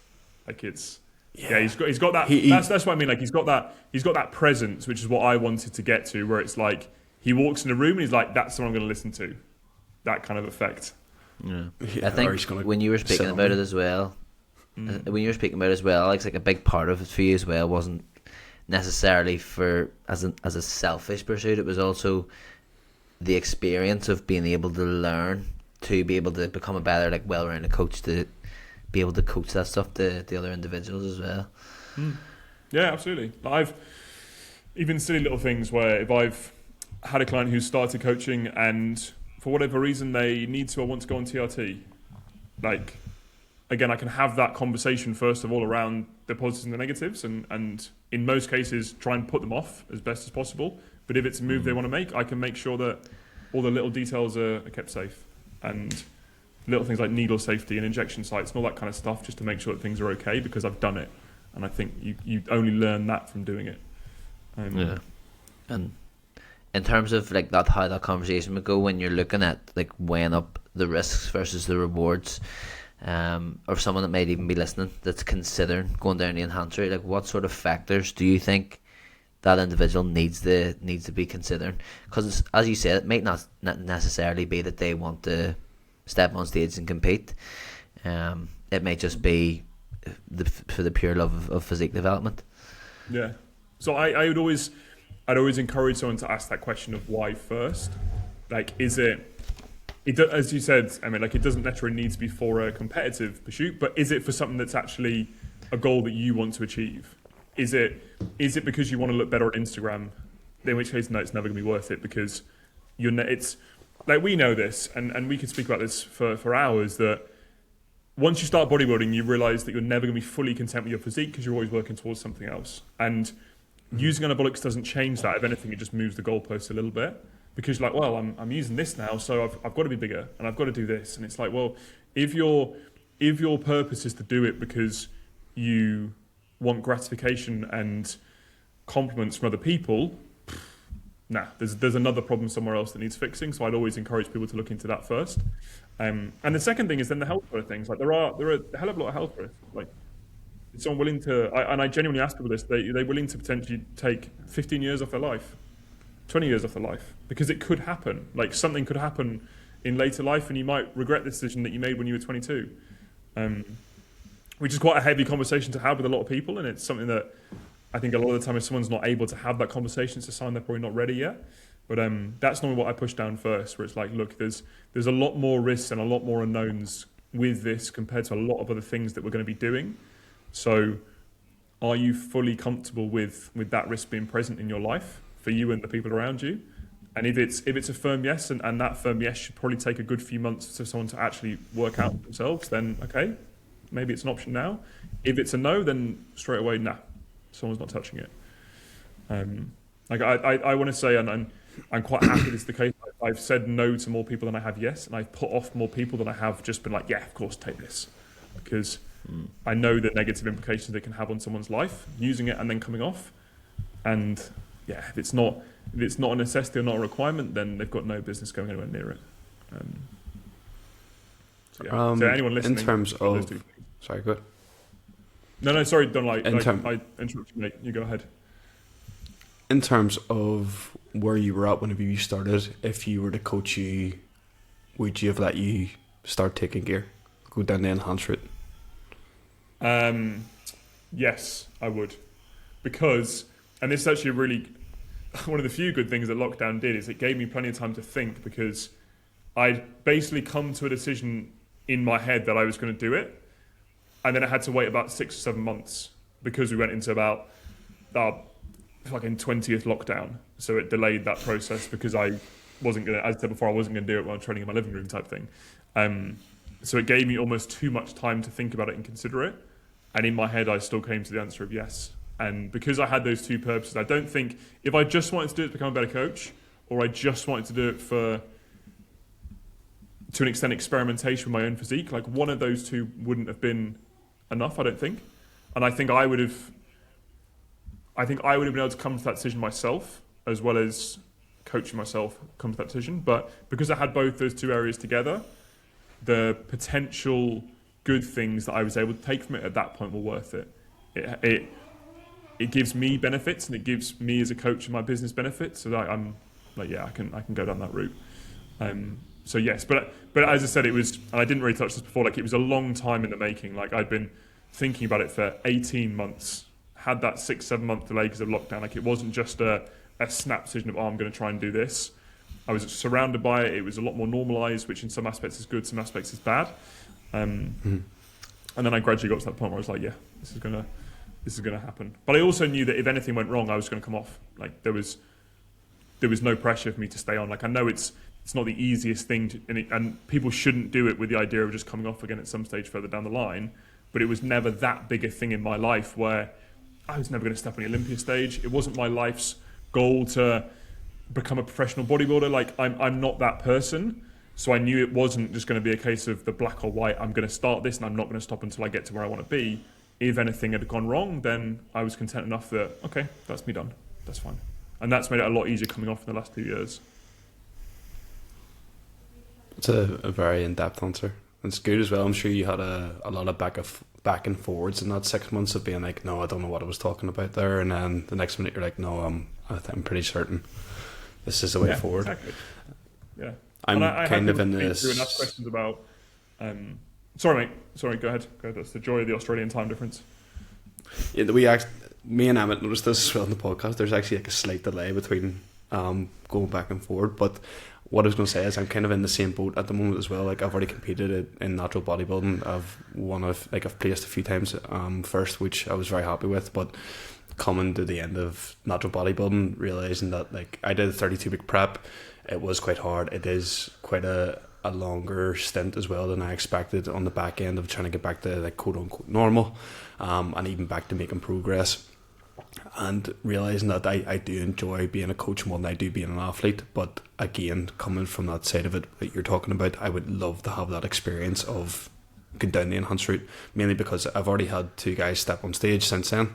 Like it's he's got that. That's what I mean. Like he's got that presence, which is what I wanted to get to, where it's like he walks in a room and he's like, that's what I'm going to listen to. That kind of effect. Yeah, I think when you were speaking about it as well. When you were speaking about it as well, like a big part of it for you as well wasn't necessarily as a selfish pursuit. It was also the experience of being able to learn, to be able to become a better, like, well-rounded coach, to be able to coach that stuff to the other individuals as well. Yeah, absolutely. I've even silly little things where if I've had a client who's started coaching and for whatever reason they need to or want to go on TRT, like, again, I can have that conversation first of all around the positives and the negatives, and in most cases try and put them off as best as possible. But if it's a move they want to make, I can make sure that all the little details are kept safe, and little things like needle safety and injection sites and all that kind of stuff, just to make sure that things are okay because I've done it, and I think you only learn that from doing it. Yeah, and in terms of like that, how that conversation would go when you're looking at like weighing up the risks versus the rewards. Or someone that might even be listening that's considering going down the enhancer, like what sort of factors do you think that individual needs to be considering? Because as you said, it might not necessarily be that they want to step on stage and compete. It might just be for the pure love of physique development. Yeah. So I'd always encourage someone to ask that question of why first. Like, is it, as you said, I mean, like, it doesn't necessarily need to be for a competitive pursuit, but is it for something that's actually a goal that you want to achieve? Is it because you want to look better on Instagram? In which case, no, it's never going to be worth it, because it's like, we know this, and we could speak about this for hours, that once you start bodybuilding, you realise that you're never going to be fully content with your physique because you're always working towards something else. And using anabolics doesn't change that. If anything, it just moves the goalposts a little bit. Because you're like, well, I'm using this now, so I've got to be bigger and I've got to do this. And it's like, well, if your purpose is to do it because you want gratification and compliments from other people, there's another problem somewhere else that needs fixing. So I'd always encourage people to look into that first. And the second thing is then the health side of things. Like there are a hell of a lot of health risks. Like, is someone willing to? And I genuinely ask people this: they're willing to potentially take 15 years off their life, 20 years off their life, because it could happen. Like, something could happen in later life, and you might regret the decision that you made when you were 22. Which is quite a heavy conversation to have with a lot of people, and it's something that I think a lot of the time, if someone's not able to have that conversation, it's a sign they're probably not ready yet. But that's normally what I push down first, where it's like, look, there's a lot more risks and a lot more unknowns with this compared to a lot of other things that we're going to be doing. So are you fully comfortable with that risk being present in your life for you and the people around you? And if it's a firm yes, and that firm yes should probably take a good few months for someone to actually work out themselves, then okay, maybe it's an option now. If it's a no, then straight away, nah, someone's not touching it. I want to say, and I'm quite happy this is the case. I've said no to more people than I have yes, and I've put off more people than I have just been like, yeah, of course, take this, because I know the negative implications it can have on someone's life using it and then coming off. And yeah, if it's not a necessity or not a requirement, then they've got no business going anywhere near it. So anyone listening, in terms of, sorry, go ahead. No, sorry, don't I interrupted you, mate. You go ahead. In terms of where you were at whenever you started, if you were to coach you, would you have let you start taking gear, go down the enhanced route? Yes, I would, because, and this is actually really one of the few good things that lockdown did, is it gave me plenty of time to think, because I'd basically come to a decision in my head that I was going to do it, and then I had to wait about 6 or 7 months because we went into about fucking 20th lockdown, so it delayed that process because I wasn't going to, as I said before, I wasn't going to do it while training in my living room type thing. So it gave me almost too much time to think about it and consider it, and in my head I still came to the answer of yes. And because I had those two purposes, I don't think if I just wanted to do it to become a better coach, or I just wanted to do it to an extent experimentation with my own physique, like one of those two wouldn't have been enough, I don't think. And I think I would have been able to come to that decision myself, as well as coaching myself come to that decision. But because I had both those two areas together, the potential good things that I was able to take from it at that point were worth it. It gives me benefits, and it gives me as a coach and my business benefits. So that I'm like, yeah, I can go down that route. So yes, but as I said, it was, and I didn't really touch this before, like it was a long time in the making. Like I'd been thinking about it for 18 months, had that 6-7 month delay because of lockdown. Like it wasn't just a snap decision of, I'm going to try and do this. I was surrounded by it. It was a lot more normalized, which in some aspects is good, some aspects is bad. And then I gradually got to that point where I was like, yeah, this is gonna happen. But I also knew that if anything went wrong, I was going to come off. Like there was no pressure for me to stay on. Like I know it's not the easiest thing to, and people shouldn't do it with the idea of just coming off again at some stage further down the line. But it was never that big a thing in my life where I was never going to step on the Olympia stage. It wasn't my life's goal to become a professional bodybuilder. Like I'm not that person. So I knew it wasn't just going to be a case of the black or white. I'm going to start this and I'm not going to stop until I get to where I want to be. If anything had gone wrong, then I was content enough that, okay, that's me done. That's fine. And that's made it a lot easier coming off in the last 2 years. It's a very in-depth answer. It's good as well. I'm sure you had a lot of back and forwards in that 6 months of being like, no, I don't know what I was talking about there. And then the next minute you're like, no, I'm pretty certain this is the way forward. Exactly. Yeah. I'm kind of in this. And ask questions about. Sorry, mate. Sorry, go ahead. That's the joy of the Australian time difference. Yeah, me and Emmett noticed this as well in the podcast. There's actually like a slight delay between going back and forward. But what I was going to say is I'm kind of in the same boat at the moment as well. Like I've already competed in natural bodybuilding. I've placed a few times first, which I was very happy with. But coming to the end of natural bodybuilding, realizing that like I did a 32-week prep. It was quite hard. It is quite a longer stint as well than I expected on the back end of trying to get back to like quote unquote normal, and even back to making progress. And realising that I do enjoy being a coach more than I do being an athlete. But again, coming from that side of it that you're talking about, I would love to have that experience of going down the enhanced route, mainly because I've already had 2 guys step on stage since then.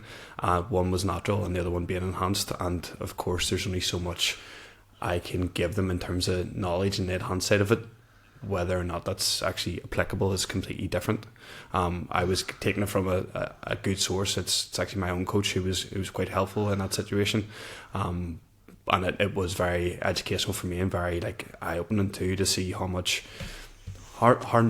One was natural and the other one being enhanced, and of course there's only so much I can give them in terms of knowledge and the enhanced side of it. Whether or not that's actually applicable is completely different. I was taking it from a good source. It's actually my own coach who was quite helpful in that situation, and it was very educational for me and very eye opening too, to see how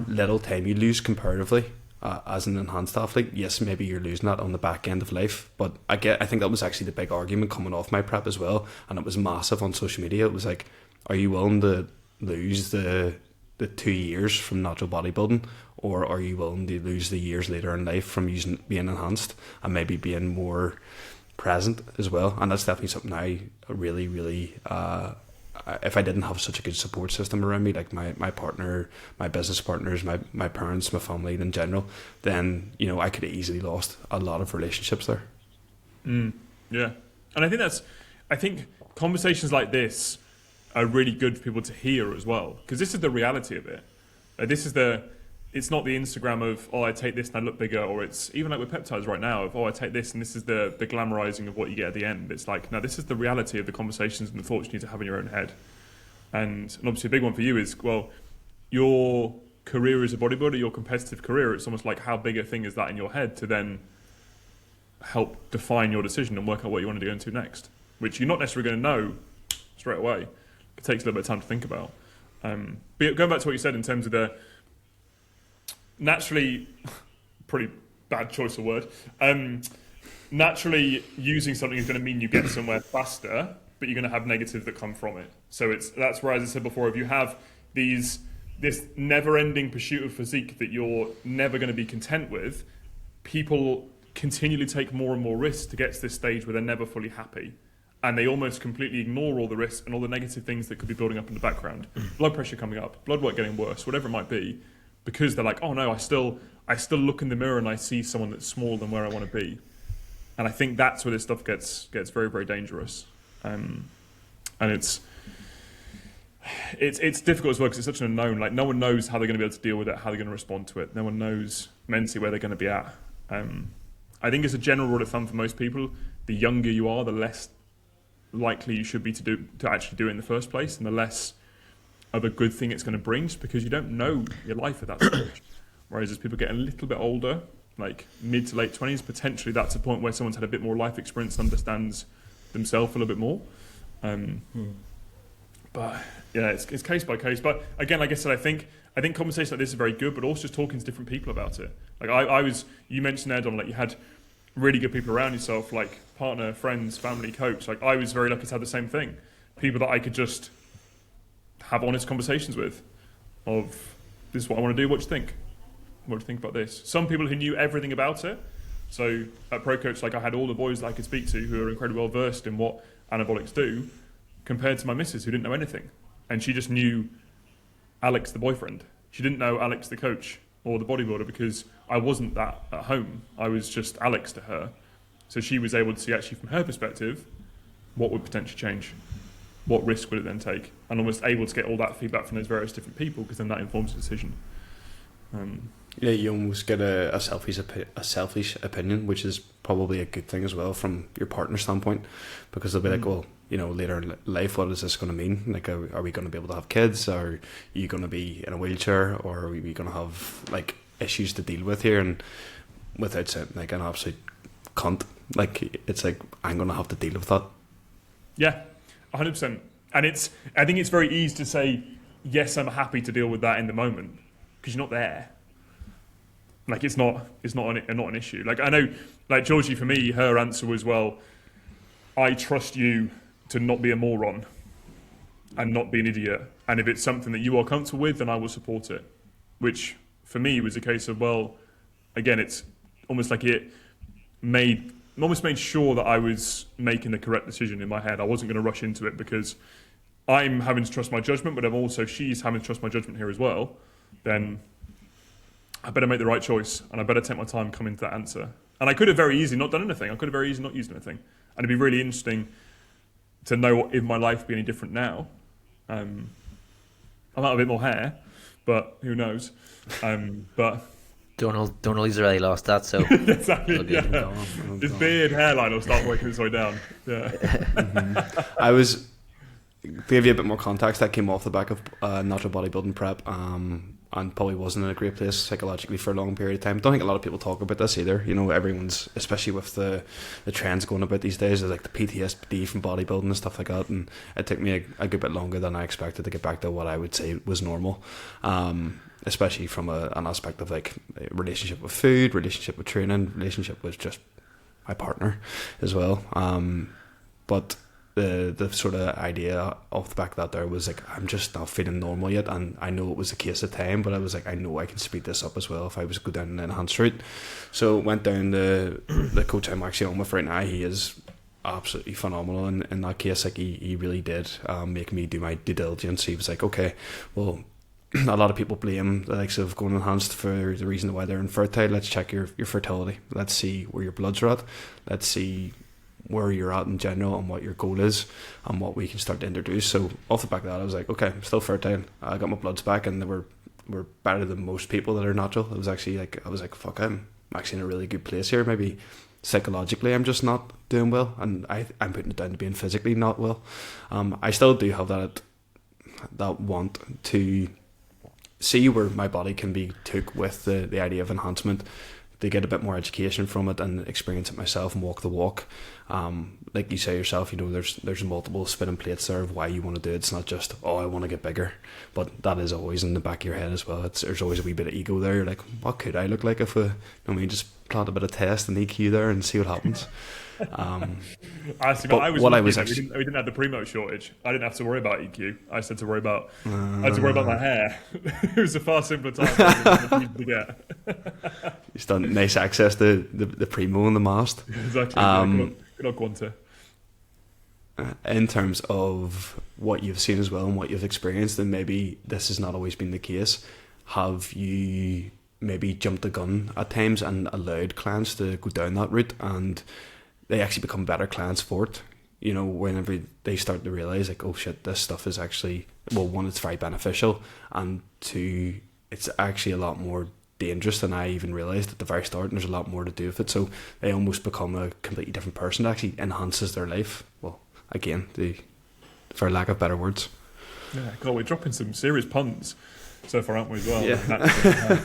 little time you lose comparatively as an enhanced athlete, yes, maybe you're losing that on the back end of life. But I think that was actually the big argument coming off my prep as well, and it was massive on social media. It was like, are you willing to lose the 2 years from natural bodybuilding, or are you willing to lose the years later in life from being enhanced and maybe being more present as well? And that's definitely something I really, really, if I didn't have such a good support system around me, like my partner, my business partners, my parents, my family in general, then, you know, I could have easily lost a lot of relationships there. Yeah. And I think conversations like this are really good for people to hear as well, because this is the reality of it. It's not the Instagram of, oh, I take this and I look bigger, or it's even like with peptides right now of, oh, I take this and this is the glamorizing of what you get at the end. It's like, no, this is the reality of the conversations and the thoughts you need to have in your own head. And obviously a big one for you is, well, your career as a bodybuilder, your competitive career, it's almost like how big a thing is that in your head to then help define your decision and work out what you want to go into next, which you're not necessarily going to know straight away. It takes a little bit of time to think about. But going back to what you said in terms of the naturally, pretty bad choice of word, naturally using something is going to mean you get somewhere faster, but you're going to have negatives that come from it. So that's where, as I said before, if you have this never-ending pursuit of physique that you're never going to be content with, people continually take more and more risks to get to this stage where they're never fully happy. And they almost completely ignore all the risks and all the negative things that could be building up in the background. Blood pressure coming up, blood work getting worse, whatever it might be, because they're like, oh no, I still look in the mirror and I see someone that's smaller than where I want to be. And I think that's where this stuff gets very, very dangerous. And it's difficult as well because it's such an unknown. Like, no one knows how they're going to be able to deal with it, how they're going to respond to it. No one knows mentally where they're going to be at. I think as a general rule of thumb for most people, the younger you are, the less likely you should be to actually do it in the first place, and the less of a good thing it's going to bring, just because you don't know your life at that stage. Whereas as people get a little bit older, like mid to late 20s, potentially that's a point where someone's had a bit more life experience and understands themselves a little bit more. But yeah, it's case by case. But again, like I said, I think conversations like this are very good, but also just talking to different people about it. Like you mentioned there, Don, like you had really good people around yourself, like partner, friends, family, coach. Like I was very lucky to have the same thing. People that I could just have honest conversations with of, this is what I want to do, what do you think? What do you think about this? Some people who knew everything about it. So at Pro Coach, like I had all the boys that I could speak to who are incredibly well versed in what anabolics do, compared to my missus who didn't know anything. And she just knew Alex the boyfriend. She didn't know Alex the coach or the bodybuilder, because I wasn't that at home. I was just Alex to her. So she was able to see actually from her perspective what would potentially change, what risk would it then take, and almost able to get all that feedback from those various different people, because then that informs the decision. Yeah, you almost get a selfish opinion, which is probably a good thing as well from your partner standpoint, because they'll be like, well, you know, later in life, what is this going to mean? Like, are we going to be able to have kids? Are you going to be in a wheelchair? Or are we going to have like issues to deal with here? And without saying like an absolute cunt, like it's like, I'm going to have to deal with that. Yeah, 100%. And I think it's very easy to say, yes, I'm happy to deal with that in the moment, because you're not there. Like it's not an issue. Like I know, like Georgie, for me, her answer was, well, I trust you to not be a moron and not be an idiot. And if it's something that you are comfortable with, then I will support it. Which for me was a case of, well, again, it's almost like it almost made sure that I was making the correct decision in my head. I wasn't going to rush into it, because I'm having to trust my judgment, but she's having to trust my judgment here as well. Then I better make the right choice, and I better take my time coming to that answer. And I could have very easily not done anything. I could have very easily not used anything. And it'd be really interesting to know if my life would be any different now. I might have a bit more hair, but who knows? But Donald has already lost that, so exactly. Yeah. His beard, hairline will start working its way down. Yeah. To give you a bit more context, that came off the back of natural bodybuilding prep. and probably wasn't in a great place psychologically for a long period of time. Don't think a lot of people talk about this either. You know, everyone's, especially with the trends going about these days, there's like the PTSD from bodybuilding and stuff like that, and it took me a good bit longer than I expected to get back to what I would say was normal, especially from an aspect of like relationship with food, relationship with training, relationship with just my partner as well. But the sort of idea off the back of that there was like, I'm just not feeling normal yet, and I know it was the case at the time, but I was like, I know I can speed this up as well if I was to go down an enhanced route. So went down the coach I'm actually on with right now. He is absolutely phenomenal in that case. Like he really did make me do my due diligence. He was like, okay, well, a lot of people blame the likes of going enhanced for the reason why they're infertile. Let's check your fertility. Let's see where your bloods are at. Let's see where you're at in general and what your goal is and what we can start to introduce. So off the back of that, I was like, okay, I'm still fertile. I got my bloods back, and they were better than most people that are natural. It was actually like, I was like, fuck, I'm actually in a really good place here. Maybe psychologically I'm just not doing well, and I'm putting it down to being physically not well. I still do have that want to see where my body can be took with the idea of enhancement, to get a bit more education from it and experience it myself and walk the walk. Like you say yourself, you know, there's multiple spinning plates there of why you want to do it. It's not just, oh, I want to get bigger, but that is always in the back of your head as well. There's always a wee bit of ego there. You're like, what could I look like if we just plot a bit of test and EQ there and see what happens. We didn't have the primo shortage. I didn't have to worry about EQ. I had to worry about my hair. It was a far simpler time to get. He's done nice access to the primo and the mast. Exactly. Good old Quanta. In terms of what you've seen as well and what you've experienced, and maybe this has not always been the case, have you maybe jumped the gun at times and allowed clients to go down that route, and they actually become better clients for it? You know, whenever they start to realise like, oh shit, this stuff is actually, well, one, it's very beneficial, and two, it's actually a lot more dangerous than I even realised at the very start, and there's a lot more to do with it. So they almost become a completely different person. It actually enhances their life. Well, again, for lack of better words. Yeah, God, we're dropping some serious puns so far, aren't we, as well? Yeah.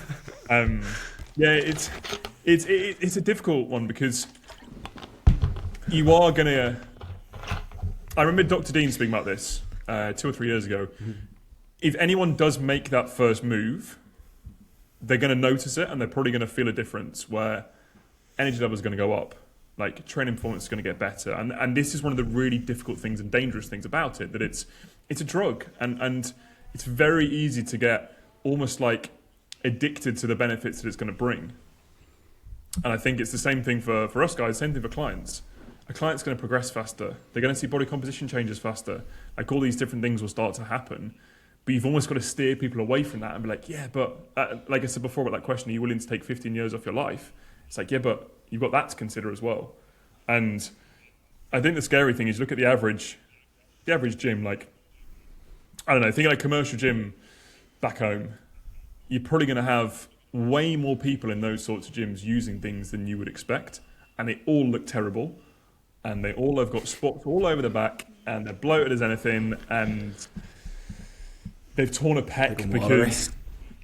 It's a difficult one, because you are going to... I remember Dr. Dean speaking about this 2 or 3 years ago. Mm-hmm. If anyone does make that first move, they're going to notice it, and they're probably going to feel a difference where energy level is going to go up, like training performance is going to get better. And this is one of the really difficult things and dangerous things about it, that it's a drug, and it's very easy to get almost like addicted to the benefits that it's going to bring. And I think it's the same thing for us guys, same thing for clients. A client's going to progress faster. They're going to see body composition changes faster. Like all these different things will start to happen. But you've almost got to steer people away from that and be like, yeah, but like I said before about that question, are you willing to take 15 years off your life? It's like, yeah, but you've got that to consider as well. And I think the scary thing is, look at the average gym, like, I don't know, think like a commercial gym back home, you're probably going to have way more people in those sorts of gyms using things than you would expect. And they all look terrible. And they all have got spots all over the back, and they're bloated as anything, and they've torn a pec because...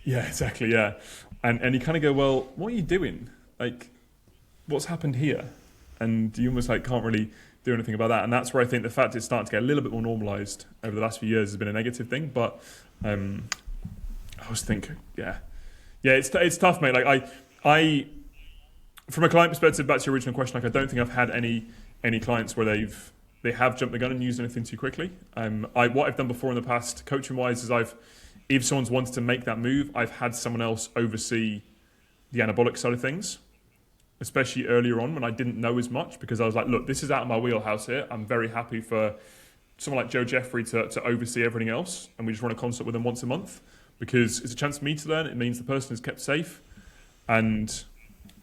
Yeah, exactly, yeah. And you kind of go, well, what are you doing? Like, what's happened here? And you almost like can't really do anything about that. And that's where I think the fact it's starting to get a little bit more normalised over the last few years has been a negative thing. But I always think, it's tough, mate. Like I from a client perspective, back to your original question, like I don't think I've had any clients where they have jumped the gun and used anything too quickly. What I've done before in the past, coaching wise, is if someone's wanted to make that move, I've had someone else oversee the anabolic side of things, especially earlier on when I didn't know as much, because I was like, look, this is out of my wheelhouse here. I'm very happy for someone like Joe Jeffrey to oversee everything else, and we just run a consult with them once a month, because it's a chance for me to learn. It means the person is kept safe, and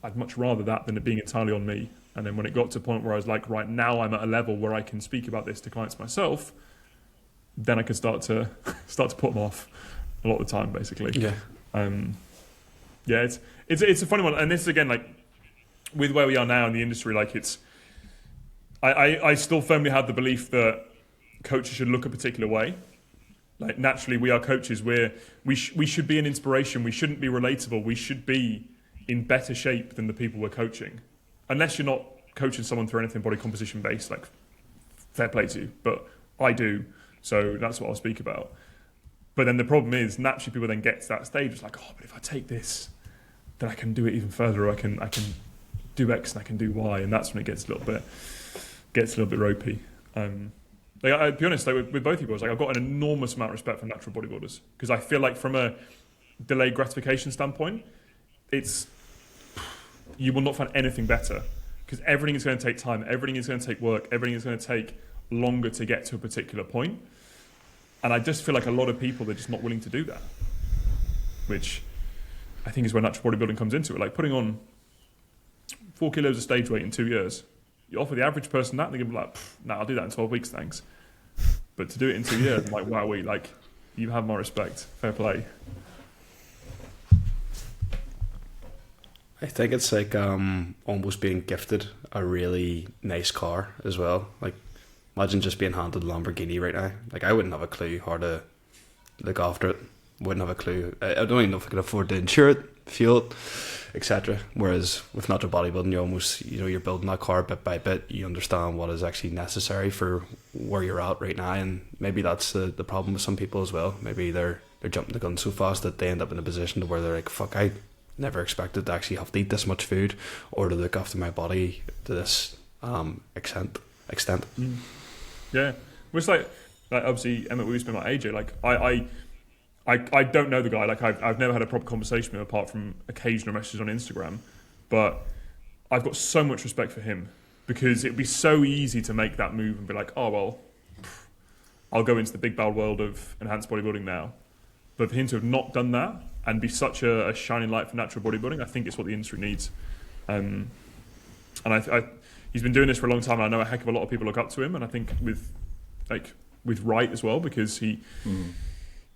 I'd much rather that than it being entirely on me. And then when it got to a point where I was like, right, now I'm at a level where I can speak about this to clients myself, then I could start to put them off a lot of the time, basically. Yeah. It's a funny one. And this is, again, like with where we are now in the industry, like I still firmly have the belief that coaches should look a particular way. Like naturally, we are coaches. We should be an inspiration. We shouldn't be relatable. We should be in better shape than the people we're coaching. Unless you're not coaching someone through anything body composition based, like fair play to you. But I do, so that's what I'll speak about. But then the problem is, naturally, people then get to that stage. It's like, oh, but if I take this, then I can do it even further. Or I can do X and I can do Y, and that's when it gets a little bit ropey. Like, I'll be honest, like with both of you guys, like I've got an enormous amount of respect for natural bodybuilders because I feel like from a delayed gratification standpoint, you will not find anything better because everything is going to take time, everything is going to take work, everything is going to take longer to get to a particular point. And I just feel like a lot of people are just not willing to do that, which I think is where natural bodybuilding comes into it. Like putting on 4 kilos of stage weight in 2 years. You offer the average person that, and they're going to be like, nah, I'll do that in 12 weeks, thanks. But to do it in 2 years, I'm like, wow, like, you have my respect. Fair play. I think it's like almost being gifted a really nice car as well. Like, imagine just being handed a Lamborghini right now. Like, I wouldn't have a clue how to look after it. Wouldn't have a clue. I don't even know if I could afford to insure it, fuel it, etc. Whereas with natural bodybuilding, you almost, you're building that car bit by bit. You understand what is actually necessary for where you're at right now, and maybe that's the problem with some people as well. Maybe they're jumping the gun so fast that they end up in a position to where they're like, fuck, I never expected to actually have to eat this much food or to look after my body to this extent. Yeah, it's like obviously Emmett, we spent about AJ. Like I don't know the guy. Like I've never had a proper conversation with him apart from occasional messages on Instagram, but I've got so much respect for him because it'd be so easy to make that move and be like, oh well, I'll go into the big bad world of enhanced bodybuilding now. But for him to have not done that and be such a shining light for natural bodybuilding, I think it's what the industry needs. And he's been doing this for a long time. And I know a heck of a lot of people look up to him, and I think with right as well, because he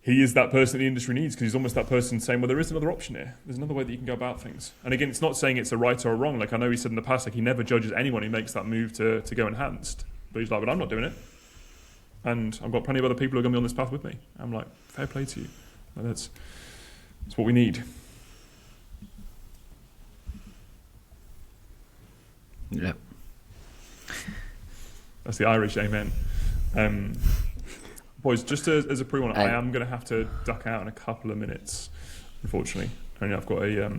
is that person the industry needs, because he's almost that person saying, well, there is another option here. There's another way that you can go about things. And again, it's not saying it's a right or a wrong. Like I know he said in the past, like he never judges anyone who makes that move to go enhanced. But he's like, but I'm not doing it. And I've got plenty of other people who are going to be on this path with me. I'm like, fair play to you. And that's what we need. Yeah. That's the Irish amen. Boys, just as a pre-one, I am going to have to duck out in a couple of minutes, unfortunately. And I've got a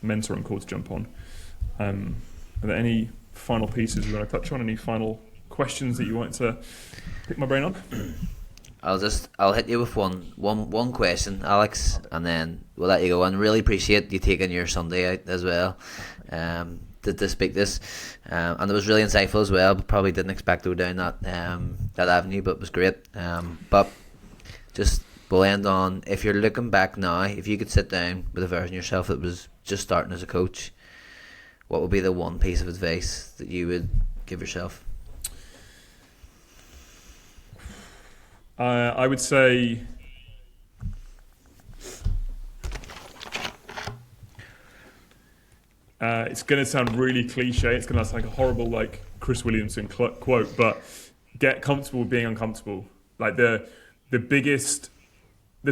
mentor on call to jump on. Are there any final pieces you want to touch on? Any final questions that you want to pick my brain on? I'll hit you with one question, Alex, and then we'll let you go. And really appreciate you taking your Sunday out as well to speak this, and it was really insightful as well. Probably didn't expect to go down that avenue, but it was great. But just we'll end on, if you're looking back now, if you could sit down with a version of yourself that was just starting as a coach, what would be the one piece of advice that you would give yourself? I would say it's going to sound really cliche. It's going to sound like a horrible like Chris Williamson quote, but get comfortable with being uncomfortable. Like the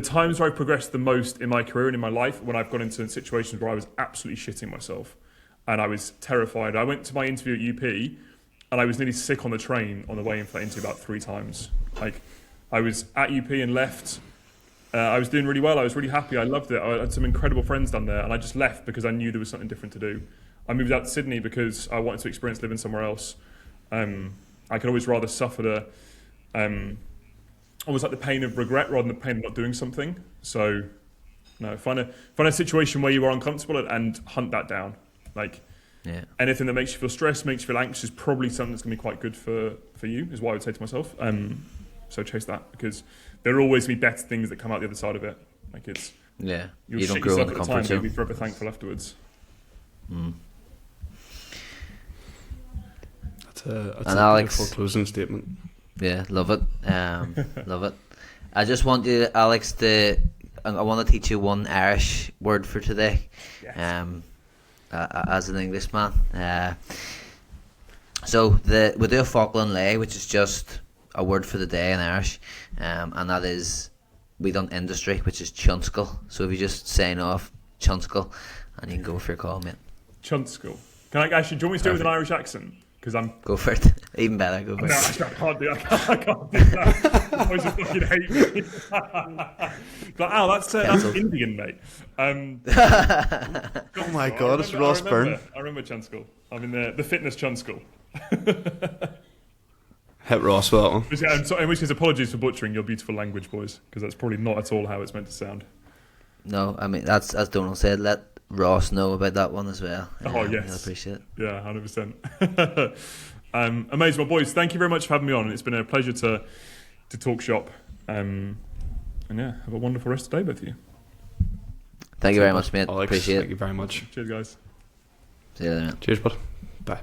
times where I've progressed the most in my career and in my life, when I've gone into situations where I was absolutely shitting myself and I was terrified. I went to my interview at UP and I was nearly sick on the train on the way in for that interview about 3 times. Like I was at UP and left. I was doing really well. I was really happy. I loved it. I had some incredible friends down there, and I just left because I knew there was something different to do. I moved out to Sydney because I wanted to experience living somewhere else. I could always rather suffer almost like the pain of regret rather than the pain of not doing something. So, no, find a situation where you are uncomfortable and hunt that down. Like anything that makes you feel stressed, makes you feel anxious, is probably something that's going to be quite good for you. Is what I would say to myself. So chase that, because there will always be better things that come out the other side of it. Like you'll you don't shit grow in yourself the at the comfort time, zone. you'll be forever thankful afterwards. That's a Alex, beautiful closing statement. Yeah, love it. Love it. I just want you, Alex, I want to teach you one Irish word for today. Yes. As an Englishman. So we do a Falkland lay, which is just a word for the day in Irish, and that is, we done industry, which is chunskill. So if you just sign off chunskill, and you can go for your call, mate. Chunskill. Can I actually? Do you want me to do it with an Irish accent? Because I'm. Go for it. Even better. Go for No, it. actually, I can't do. I can't do that. I always fucking hate me. Like, that's Indian, mate. Oh my God, it's Ross Byrne. I remember Chunskill. I'm in the fitness Chunskill. Hit Ross with that one. I'm sorry, in which case, apologies for butchering your beautiful language, boys, because that's probably not at all how it's meant to sound. No, I mean, that's, as Donald said, let Ross know about that one as well. Oh, yes. I appreciate it. Yeah, 100%. Amazing. Well, boys, thank you very much for having me on. It's been a pleasure to talk shop. And yeah, have a wonderful rest of the day, both of you. Thank you very much, mate. Alex, Appreciate thank it. you very much. Cheers, guys. See you later, man. Cheers, bud. Bye.